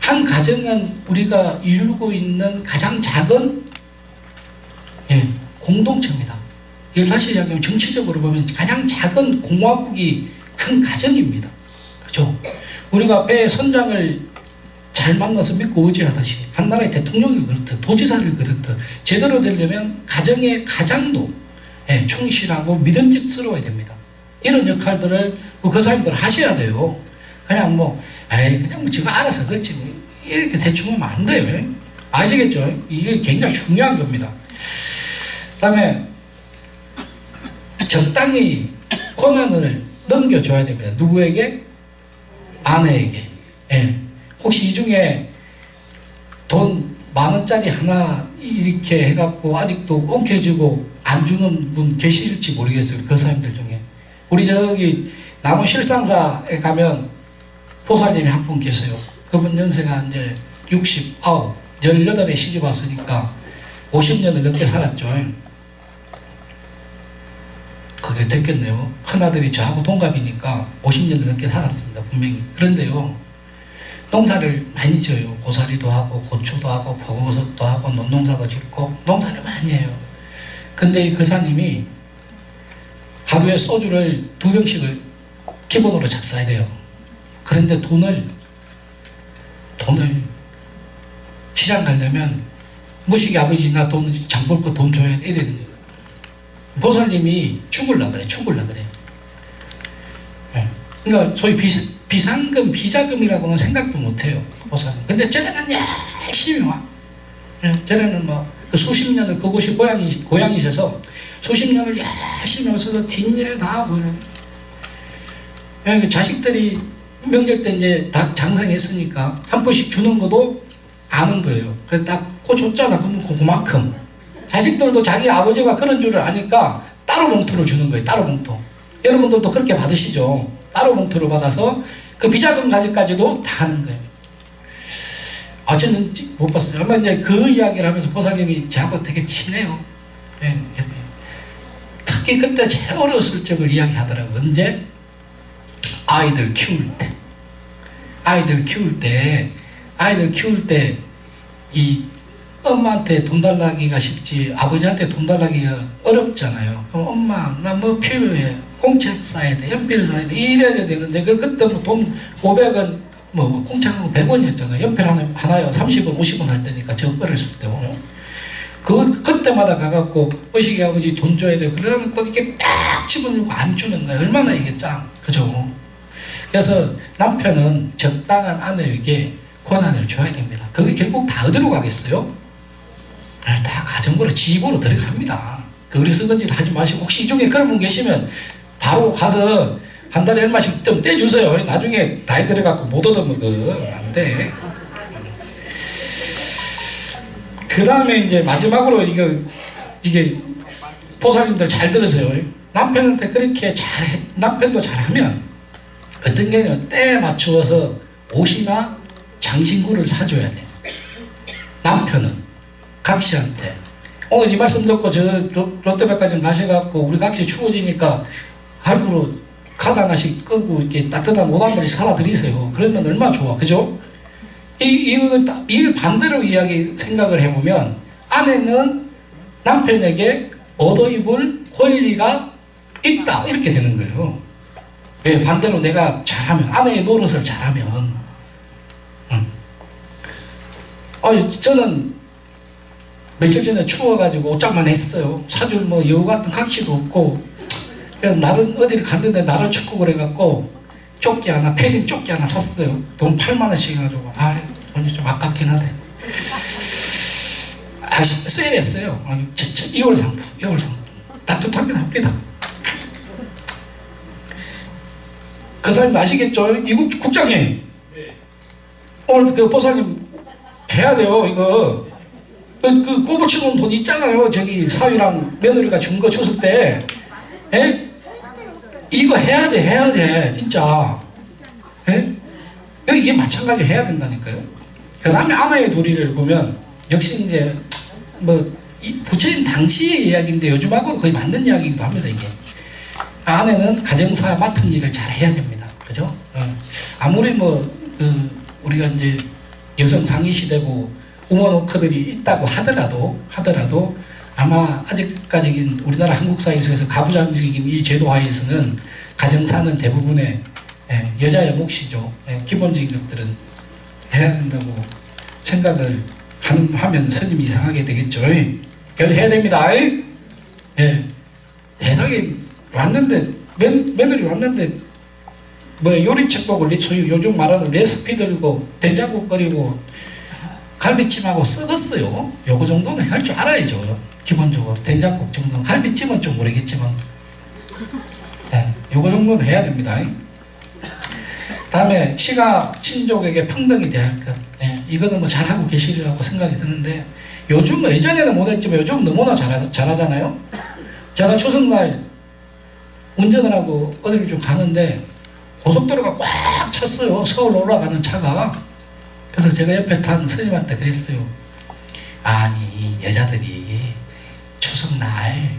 Speaker 1: 한 가정은 우리가 이루고 있는 가장 작은 공동체입니다. 이걸 다시 이야기하면 정치적으로 보면 가장 작은 공화국이 한 가정입니다. 그렇죠? 우리가 배 선장을 잘 만나서 믿고 의지하듯이 한 나라의 대통령이 그렇듯 도지사를 그렇듯 제대로 되려면 가정의 가장도 충실하고 믿음직스러워야 됩니다. 이런 역할들을 그 사람들 하셔야 돼요. 그냥 그냥 제가 알아서 그렇지 이렇게 대충 하면 안 돼요. 아시겠죠? 이게 굉장히 중요한 겁니다. 그 다음에 적당히 권한을 넘겨줘야 됩니다. 누구에게? 아내에게. 혹시 이 중에 돈 10,000원짜리 하나 이렇게 해갖고 아직도 엉켜지고 안 주는 분 계실지 모르겠어요. 그 사람들 중에. 우리 저기 남원 실상사에 가면 보살님이 한 분 계세요. 그분 연세가 이제 69, 18에 시집 왔으니까 50년을 넘게 살았죠. 그게 됐겠네요. 큰아들이 저하고 동갑이니까 50년을 넘게 살았습니다. 분명히. 그런데요, 농사를 많이 지어요. 고사리도 하고 고추도 하고 버섯도 하고 논농사도 짓고 농사를 많이 해요. 근데 이 거사님이 하루에 소주를 2병씩을 기본으로 잡숴야 돼요. 그런데 돈을 시장 가려면 무식이 아버지 나 돈 장 볼 거 돈 줘야 돼 이래야 돼요. 보살님이 죽을라 그래. 그러니까 소위 비상금, 비자금이라고는 생각도 못해요. 보살님. 근데 쟤네는 열심히 와. 쟤네는 그 수십 년을 그곳이 고향이셔서 수십 년을 열심히 오셔서 뒷일을 다 하고 이런. 자식들이 명절 때 이제 다 장성했으니까 한 번씩 주는 것도 아는 거예요. 그래서 딱 그거 줬잖아. 그러면 그만큼. 자식들도 자기 아버지가 그런 줄을 아니까 따로 봉투를 주는 거예요. 따로 봉투. 여러분들도 그렇게 받으시죠. 따로 봉투를 받아서 그 비자금 관리까지도 다 하는 거예요. 저는 못 봤어요. 아마 이제 그 이야기를 하면서 보살님이 저하고 되게 친해요. 특히 그때 제일 어려웠을 적을 이야기하더라고요. 언제? 아이들 키울 때 이 엄마한테 돈 달라기가 쉽지 아버지한테 돈 달라기가 어렵잖아요. 그럼 엄마 나 필요해. 공책 사야 돼. 연필 사야 돼. 이래야 되는데 그때 돈 500원 공책은 100원이었잖아요. 연필 하나에 30원 50원 할 때니까 저 어렸을 때 보면 그때마다 가갖고 어식이 아버지 돈 줘야 돼. 그러면 또 이렇게 딱 집어넣고 안 주는 거예요. 얼마나 이게 그죠? 그래서 남편은 적당한 아내에게 권한을 줘야 됩니다. 그게 결국 다 어디로 가겠어요? 다 가정부로 집으로 들어갑니다. 그 어리석은짓 하지 마시고 혹시 이 중에 그런 분 계시면 바로 가서 한 달에 얼마씩 좀 떼주세요. 나중에 나이 들어갖고 못 얻어먹어. 안 돼. 그 다음에 이제 마지막으로 이게 보살님들 잘 들으세요. 남편한테 그렇게 남편도 잘하면 어떤 게냐 때에 맞추어서 옷이나 장신구를 사줘야 돼. 남편은 각시한테 오늘 이 말씀 듣고 저 롯데백화점 가셔갖고 우리 각시 추워지니까 할부로 카드 하나씩 끄고 이렇게 따뜻한 옷 한 벌씩 사다 드리세요. 그러면 얼마나 좋아. 그죠? 이걸 반대로 생각을 해보면 아내는 남편에게 얻어입을 권리가 있다. 이렇게 되는 거예요. 왜? 반대로 내가 잘하면, 아내의 노릇을 잘하면. 저는 며칠 전에 추워가지고 옷장만 했어요. 사줄 여우 같은 각시도 없고. 그래서 나는 어디를 갔는데 나를 춥고 그래갖고 조끼 하나, 패딩 조끼 하나 샀어요. 돈 8만원씩 해가지고. 돈이 좀 아깝긴 하네. 세일했어요. 2월 상품. 따뜻하긴 합니다. 그 사람 아시겠죠? 이국 국장님. 오늘 그 보살님 해야 돼요. 이거 그 꼬불 치는 돈 있잖아요. 저기 사위랑 며느리가 준 거 추석 때. 예? 이거 해야 돼 진짜. 예? 이게 마찬가지로 해야 된다니까요. 그 다음에 아내의 도리를 보면 역시 이제 뭐 부처님 당시의 이야기인데 요즘하고 거의 맞는 이야기이기도 합니다. 이게 아내는 가정사 맡은 일을 잘 해야 됩니다. 그죠? 아무리 우리가 이제 여성 상위 시대고 우먼 워커들이 있다고 하더라도 아마 아직까지 우리나라 한국 사회에서 가부장적인 이 제도 하에서는 가정사는 대부분의 여자의 몫이죠. 기본적인 것들은 해야 된다고 생각을 하면 스님이 이상하게 되겠죠. 그래서 해야 됩니다. 대상이 왔는데 며느리 왔는데 뭐 요리책 보고 요즘 말하는 레시피 들고 된장국 끓이고 갈비찜하고 썩었어요. 요거 정도는 할 줄 알아야죠. 기본적으로 된장국 정도는, 갈비찜은 좀 모르겠지만 요거 정도는 해야 됩니다. 다음에 시가 친족에게 평등이 대할 것. 이거는 뭐 잘하고 계시리라고 생각이 드는데 요즘 예전에는 못했지만 요즘 너무나 잘하잖아요. 제가 추석날 운전을 하고 어디를 좀 가는데 고속도로가 꽉 찼어요. 서울 올라가는 차가. 그래서 제가 옆에 탄 스님한테 그랬어요. 아니 여자들이 추석날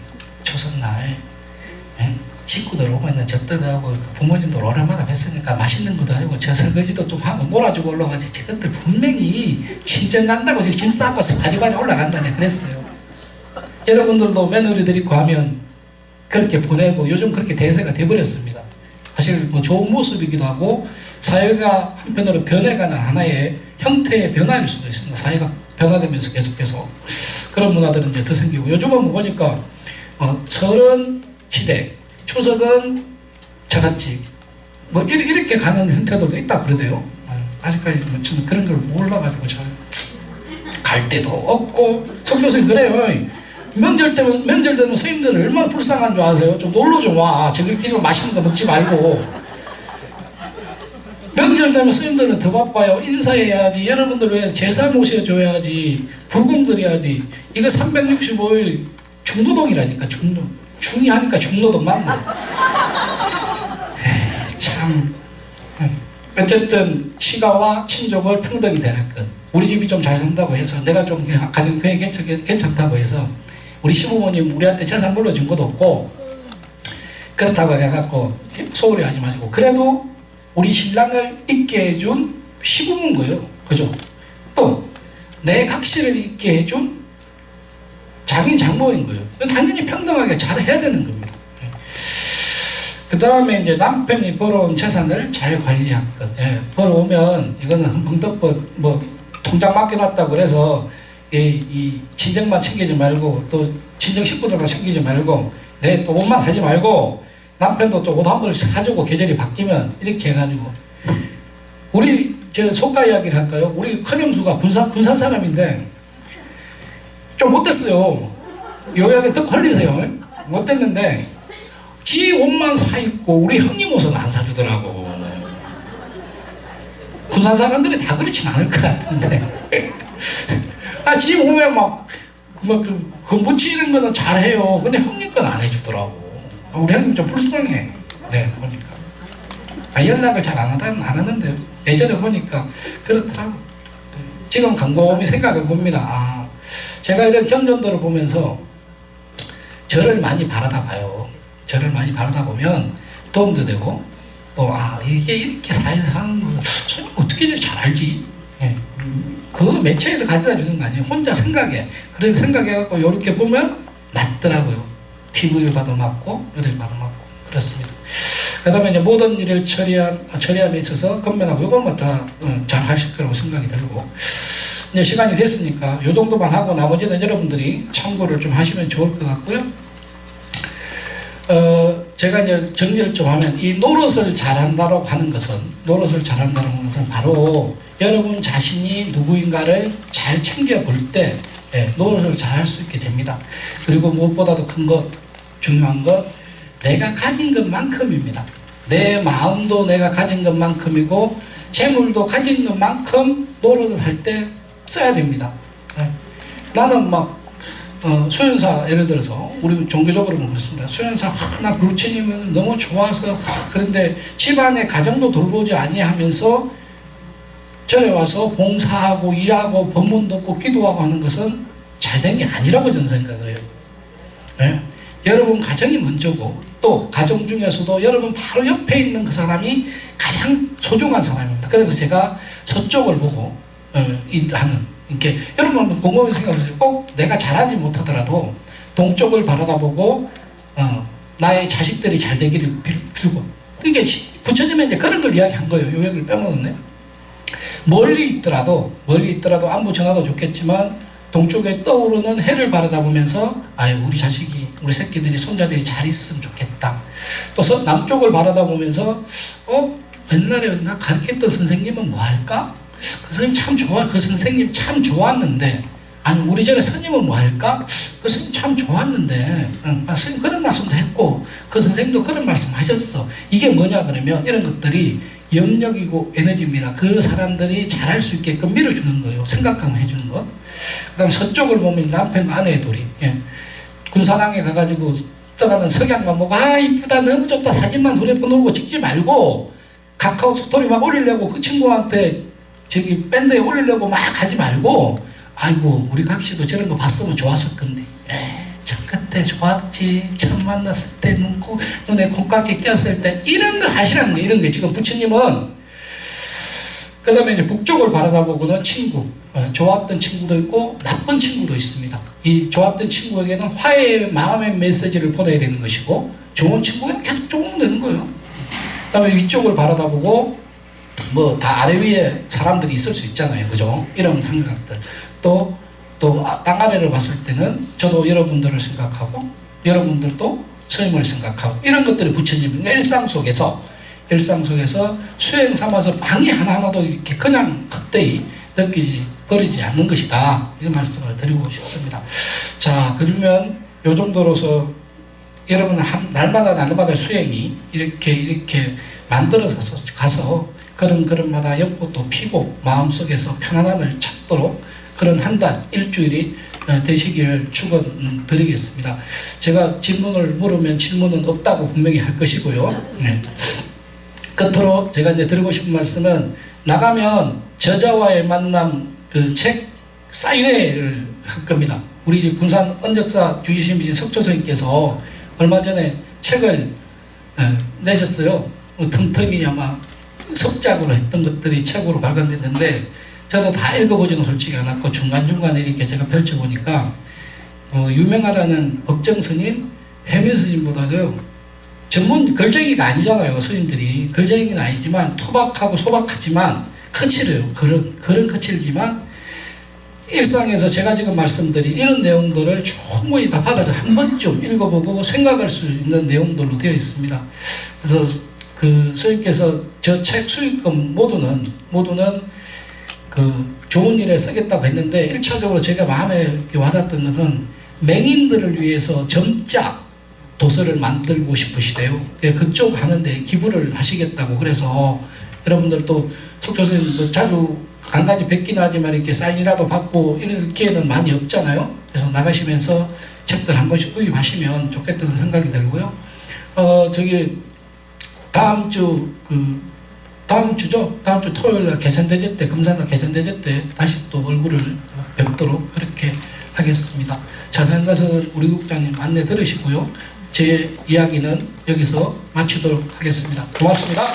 Speaker 1: 식구들 오면 접대하고 부모님도 오랜만에 뵀으니까 맛있는 것도 하고 저 설거지도 좀 하고 놀아주고 올라가지 저것들 분명히 친정 간다고 짐 싸고 바리바리 올라간다네 그랬어요. 여러분들도 며느리들 있고 하면 그렇게 보내고 요즘 그렇게 대세가 돼버렸습니다. 사실 뭐 좋은 모습이기도 하고 사회가 한편으로 변해가는 하나의 형태의 변화일 수도 있습니다. 사회가 변화되면서 계속해서 그런 문화들은 이제 더 생기고 요즘은 보니까 설은 시댁, 추석은 저같이 뭐 이렇게 가는 형태들도 있다 그러대요. 아직까지 뭐 저는 그런 걸 몰라가지고 잘 갈 데도 없고 석교수님 그래요. 명절 되면 스님들은 얼마나 불쌍한 줄 아세요? 좀 놀러 좀 와. 저들끼리 맛있는 거 먹지 말고. 명절 되면 스님들은 더 바빠요. 인사해야지. 여러분들 위해서 제사 모셔줘야지. 불공 드려야지. 이거 365일 중노동이라니까. 중이 하니까 중노동 맞네. 참. 어쨌든 시가와 친족을 평등히 대할 것. 우리 집이 좀 잘 산다고 해서 내가 좀 가정 편이 괜찮다고 해서 우리 시부모님 우리한테 재산 물려준 것도 없고 그렇다고 해갖고 소홀히 하지 마시고 그래도 우리 신랑을 있게 해준 시부모인 거예요. 그죠? 또 내 각시를 있게 해준 장인 장모인 거예요. 당연히 평등하게 잘 해야 되는 겁니다. 그 다음에 이제 남편이 벌어온 재산을 잘 관리할 것. 벌어오면 이거는 흥덕법 뭐 통장 맡겨놨다고 그래서 이 친정만 챙기지 말고 또 친정 식구들만 챙기지 말고 내 또 옷만 사지 말고 남편도 또 옷 한 벌 사주고 계절이 바뀌면 이렇게 해가지고 우리 저 속가 이야기를 할까요? 우리 큰형수가 군산 사람인데 좀 못됐어요. 요약에 더 걸리세요. 못됐는데 지 옷만 사 입고 우리 형님 옷은 안 사주더라고. 군산 사람들이 다 그렇진 않을 것 같은데 지 몸에 막 묻히는 거는 잘해요. 근데 형님 건 안 해주더라고. 우리 형님 좀 불쌍해. 네, 보니까 연락을 잘 안 하는데요. 예전에 보니까 그렇더라고. 지금 곰곰이 생각해 봅니다. 제가 이런 경전들을 보면서 절을 많이 바라다 봐요. 절을 많이 바라다 보면 도움도 되고 또 이게 이렇게 사회에서 사는 거 어떻게 잘 알지? 그 매체에서 가져다 주는 거 아니에요. 혼자 생각해. 그래서 생각해갖고 이렇게 보면 맞더라고요. TV를 봐도 맞고 요리를 봐도 맞고 그렇습니다. 그 다음에 이제 모든 일을 처리함에 있어서 건면하고 이건 다 잘 하실 거라고 생각이 들고 이제 시간이 됐으니까 요 정도만 하고 나머지는 여러분들이 참고를 좀 하시면 좋을 것 같고요. 제가 이제 정리를 좀 하면 이 노릇을 잘한다고 하는 것은 바로 여러분 자신이 누구인가를 잘 챙겨볼 때 노릇을 잘할 수 있게 됩니다. 그리고 무엇보다도 큰 것, 중요한 것, 내가 가진 것만큼입니다. 내 마음도 내가 가진 것만큼이고 재물도 가진 것만큼 노릇을 할 때 써야 됩니다. 예. 나는 막 수연사 예를 들어서 우리 종교적으로 보면 그렇습니다. 수연사 나 부처님은 너무 좋아서 그런데 집안의 가정도 돌보지 아니하면서 절에 와서 봉사하고 일하고 법문 듣고 기도하고 하는 것은 잘된 게 아니라고 저는 생각을 해요. 예? 여러분 가정이 먼저고 또 가정 중에서도 여러분 바로 옆에 있는 그 사람이 가장 소중한 사람입니다. 그래서 제가 서쪽을 보고 일하는 이렇게 여러분 한번 곰곰이 생각해보세요. 꼭 내가 잘하지 못하더라도 동쪽을 바라다보고 나의 자식들이 잘 되기를 빌고 이게 부처님이 이제 그런 걸 이야기한 거예요. 요약을 빼먹었네. 멀리 있더라도 안부 전화도 좋겠지만 동쪽에 떠오르는 해를 바라다보면서 아유 우리 자식이 우리 새끼들이 손자들이 잘 있으면 좋겠다. 또 남쪽을 바라다보면서 옛날에 나 가르쳤던 선생님은 뭐 할까? 그 선생님 참 좋아. 그 선생님 참 좋았는데 아니 우리 전에 스님은 뭐 할까? 그 선생님 참 좋았는데 선생님 그런 말씀도 했고 그 선생님도 그런 말씀 하셨어. 이게 뭐냐 그러면 이런 것들이 영역이고 에너지입니다. 그 사람들이 잘할 수 있게끔 밀어주는 거예요. 생각하면 해주는 것. 그 다음에 서쪽을 보면 남편과 아내의 돌이 군사당에 가가지고 떠가는 석양만 보고 아 이쁘다 너무 좋다 사진만 두세 번 올고 찍지 말고 카카오 스토리 막 올리려고 그 친구한테 저기 밴드에 올리려고 막 하지 말고 아이고 우리 각시도 저런 거 봤으면 좋았을 건데 저 그때 좋았지 처음 만났을 때 눈에 콩깍지 꼈을 때 이런 걸 하시라는 거예요. 이런 거 지금 부처님은 그 다음에 이제 북쪽을 바라다보고는 친구 좋았던 친구도 있고 나쁜 친구도 있습니다. 이 좋았던 친구에게는 화해의 마음의 메시지를 보내야 되는 것이고 좋은 친구에게는 계속 좋으면 되는 거예요. 그 다음에 위쪽을 바라다보고 뭐 다 아래 위에 사람들이 있을 수 있잖아요. 그죠? 이런 생각들. 또 땅 아래를 봤을 때는 저도 여러분들을 생각하고 여러분들도 스님을 생각하고 이런 것들이 부처님의 일상 속에서 수행 삼아서 방이 하나하나도 이렇게 그냥 헛되이 버리지 않는 것이다. 이런 말씀을 드리고 싶습니다. 자, 그러면 요 정도로서 여러분 날마다 수행이 이렇게 만들어져서 가서 그런마다 연꽃도 피고 마음속에서 편안함을 찾도록 그런 한 달, 일주일이 되시기를 축원드리겠습니다. 제가 질문을 물으면 질문은 없다고 분명히 할 것이고요. 네. 끝으로 제가 이제 드리고 싶은 말씀은 나가면 저자와의 만남 그 책 사인회를 할 겁니다. 우리 이제 군산 언적사 주지심이신 석조선님께서 얼마 전에 책을 내셨어요. 틈틈이 아마 석작으로 했던 것들이 책으로 발간됐는데 저도 다 읽어보지는 솔직히 않았고 중간중간에 이렇게 제가 펼쳐보니까 유명하다는 법정 스님, 해면 스님보다도 전문 글쟁이가 아니잖아요. 스님들이 글쟁이는 아니지만 투박하고 소박하지만 거칠어요. 그런 거칠지만 일상에서 제가 지금 말씀드린 이런 내용들을 충분히 다 받아서 한 번쯤 읽어보고 생각할 수 있는 내용들로 되어 있습니다. 그래서 그 스님께서 저 책 수익금 모두는 그 좋은 일에 쓰겠다고 했는데 1차적으로 제가 마음에 와닿았던 것은 맹인들을 위해서 점자 도서를 만들고 싶으시대요. 그쪽 하는데 기부를 하시겠다고 그래서 여러분들도 석조선님 뭐 자주 간간히 뵙긴 하지만 이렇게 사인이라도 받고 이런 기회는 많이 없잖아요. 그래서 나가시면서 책들 한 번씩 구입하시면 좋겠다는 생각이 들고요. 다음 주 토요일 개선대제 때, 금산사 개선대제 때 다시 또 얼굴을 뵙도록 그렇게 하겠습니다. 자세한 것은 우리 국장님 안내 들으시고요. 제 이야기는 여기서 마치도록 하겠습니다. 고맙습니다.